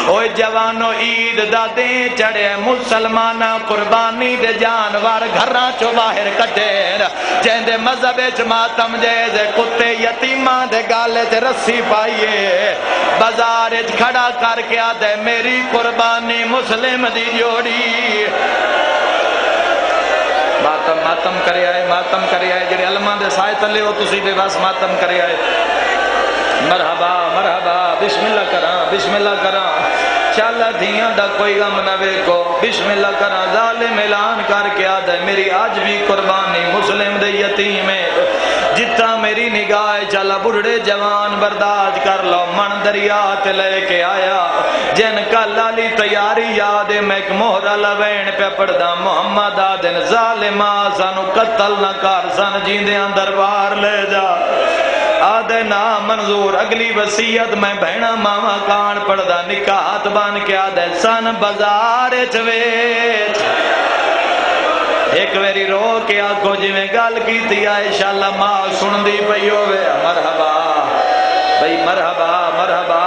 اوے جوانو عید دا دے چڑھے مسلمانہ قربانی دے جانوار گھراں چو باہر کٹے. جہندے مذہب وچ ماتم جائز کتے یتیماں دے گالے تے رسی پائیے بازار کھڑا کر کے آدھے میری قربانی مسلم دی جوڑی ماتم کرے آئے جڑے علماء دے سائے تلے ہو تسی بے بس ماتم کرے آئے مرحبا مرحبا بسم اللہ کراں چل دھیاں دا کوئی غم نہ ویکو بسم اللہ کراں ظالم اعلان کر کے آدھے میری آج بھی قربانی مسلم دے یتیم ہے جتنا میری نگاہ چلا بڑھڑے جوان برداشت کر لو من دریا تے لے کے آیا جن کا لالی تیاری یاد میں ایک مہرہ لوین پہ پڑھدا محمد آدن ظالمہ سانو قتل نہ کر سن جیندیاں دربار لے جا آدھے نا منظور اگلی وسیعت میں بہنا ماما کان پڑھدا نکاحت بان کے آدھے سن بازار چویچ ایک ویری رو کے آنکھو جی میں گال کی تھی عائشہ اللہ ماں سن دی پئی ہوئے مرحبا بھئی مرحبا مرحبا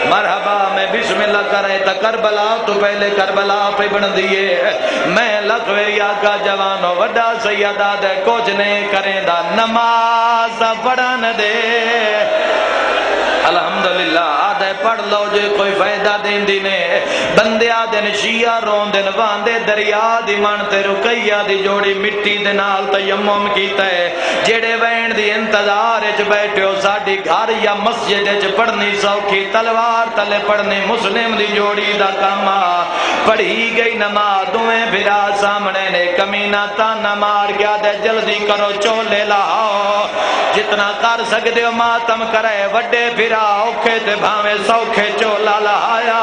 مرحبا میں بسم اللہ کر رہے تھا کربلا تو پہلے کربلا پہ بن دیئے میں لکھ ویری آقا جوانو وڈا سیدہ دے کچھ نہیں کریں دا نماز پڑھن دے الحمدللہ آدھے پڑھ لو جو کوئی فائدہ دین دینے بندے آدھن شیعہ رون دن واندے دریا دی مانتے رکیہ دی جوڑی مٹی دنال تیمم کیتا ہے جیڑے وین دی انتظار اچ بیٹھے ہو ساڑی گھر یا مسجد اچ پڑھنی سوکھی تلوار تلے پڑھنی مسلم دی جوڑی دا کاما پڑھی گئی نماز دویں بھرا سامنے نے کمینہ تانا مار گیا دے جلدی کرو چولے لاؤ جتنا کر سکتے ہو ماتم کرے وڈے بھرا اوکھے تے بھاویں سوکھے چولا لہایا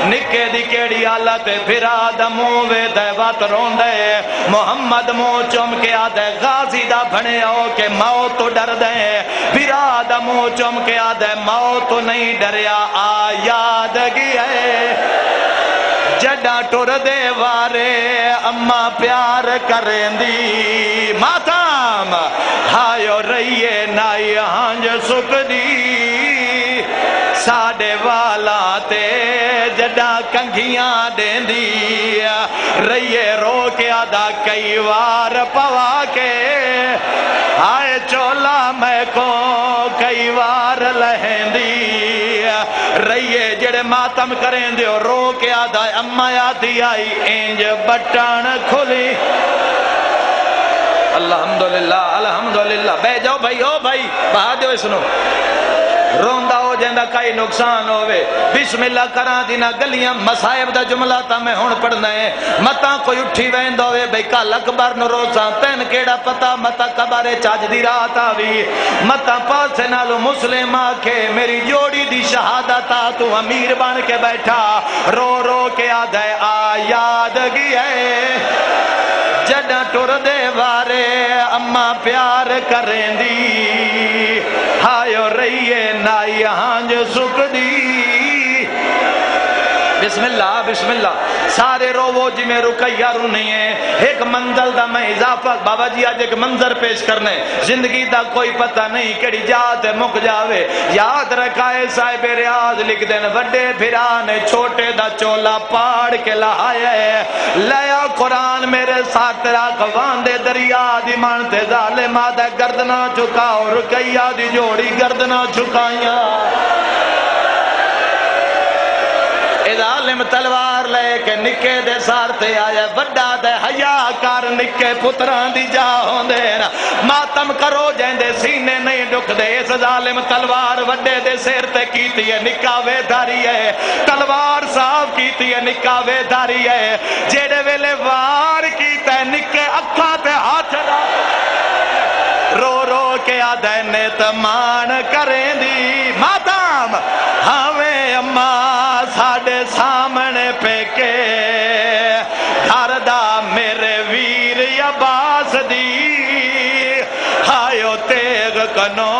نکے دی کیڑی حالت بھرا دا منہ وے دے وات رون دے محمد منہ چم کے آدھے غازی دا بھنے ہو کہ موت تو ڈر دے بھرا دا منہ چم کے آدھے موت تو نہیں ڈریا آ یاد گئے جڈا ٹر دے وارے اما پیار کریں دی ماتام ہائیو رہیے نائی ہانج سکھ دی ساڑے والا تے جڈا کنگھیاں دین دی رہیے رو کے آدھا کئی وار پوا کے آئے چولا میں کو کئی وار لہن دی رہیے جڑے ماتم کریں دے رو کے آدھا اما آدھی آئی انج بٹان کھلی الحمدللہ الحمدللہ بے جاؤ بھائی او بھائی بہا دیو سنو روندہ ہو جیندہ کئی نقصان ہوئے بسم اللہ کران دینا گلیاں مسائب دا جملہ تا میں ہون پڑھنا ہے متا کوئی اٹھی ویند ہوئے بھئی کال اکبر نو روزہ تین کیڑا پتا متا کبارے چاج دی رات آوی متا پاسے نالو مسلم آکھے میری جوڑی دی شہادت تو امیر بان کے بیٹھا رو رو کے آدھے آ یاد گئے جڈا ٹر دے وارے اما پیار کریں دی ہائیو رہیے نائی ہانج سکھ دی بسم اللہ سارے روو جی میں رکیہ رونی ہے ایک منزل دا میں اضافہ بابا جی آج ایک منظر پیش کرنے زندگی دا کوئی پتہ نہیں کڑی جات مک جاوے یاد رکھائے صاحب ریاض لکھ دین وڈے بھرانے چھوٹے دا چولا پاڑ کے لہائے لیا قرآن میرے ساتھ راکوان دے دریا دی مانتے ظالمہ دے گردنا چکاؤ رکیہ دی جوڑی گردنا چکائیاں ظالم تلوار لے کے نکے دے سارتے آیا وڈا دے حیا کار نکے پتران دی جا ہوندے نا ماتم کرو جیندے سینے نہیں ڈک دے اس ظالم تلوار وڈے دے سیر تے کیتی ہے نکاوے داری ہے تلوار صاحب کیتی ہے نکاوے داری ہے جیڑے ویلے وار کیتا ہے نکے اکھا تے ہاتھ رو رو کے آدھے نیتمان کریں دی ماتم ہمیں اماں ساڑے سامنے پہ کے گھر دا میرے ویر یا باس دی ہائیو تیغ کنو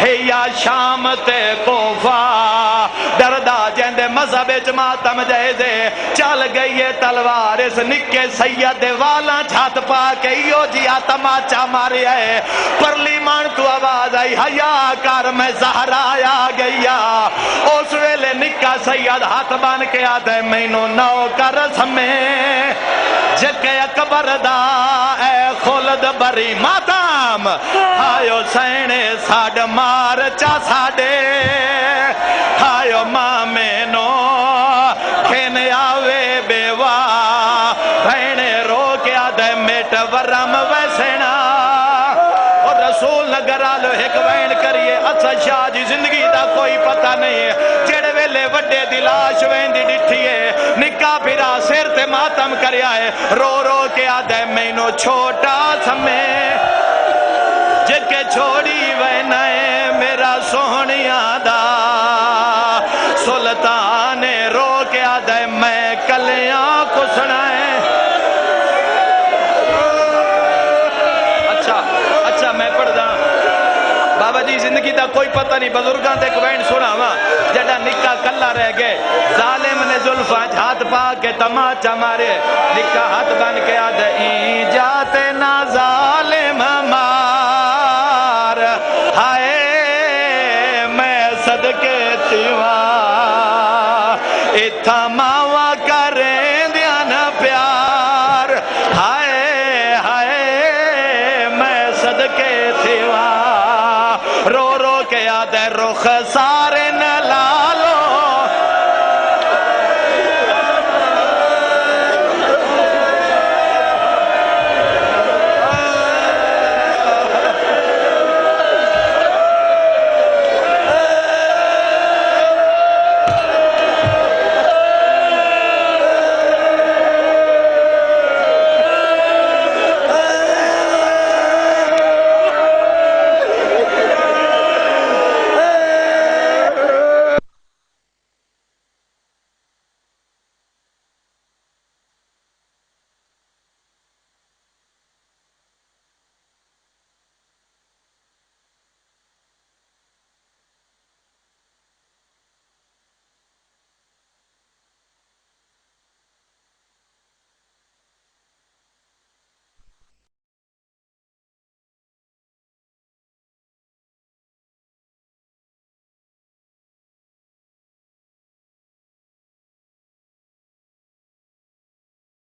ہے یا شام تے کوفہ دردہ کہندے مذہب ماتم جائزے چل گئی ہے تلوار اس نکے سید دے والاں چھت پا کے ایو جیا تماچا ماریا ہے پرلی مان تو آواز آئی حیا کر میں زہرا آ گیا اس ویلے نکا سید ہاتھ بن کے آدھے مینوں نو کر سمیں جگے اکبر دا اے خلد بری ماتم آیو سینے ساڈ مار چا ساڈے آیو مامینو کھین آوے بیوا بھینے رو کے آدھے میٹ ورم ویسینا اور رسول نگر آلو ایک وین کریے اچھا شاہ جی زندگی دا کوئی پتہ نہیں ہے جڑے ویلے وڈے دلاش وین دی ڈٹھیے نکا پھرا سیر تے ماتم کریا ہے رو رو کے آدھے مینو چھوٹا سمیں جگہ چھوڑی وینائے میرا سونیاں دا سلطان رو کے آدھے میں کلیاں کو سنائے اچھا میں پڑھ دا بابا جی زندگی دا کوئی پتہ نہیں بزرگاں دے کوین سنا ہوا جڑا نکا کلا رہ گئے ظالم نے زلفاں ہاتھ پا کے تماچا مارے نکا ہاتھ بن کے آدھے این جاتے نا ظالم مار ہائے میں صدقے تیوا اتھا ماوا کریں دیان پیار ہائے ہائے میں صدقے تیوا رو رو کے آدھے رخ سار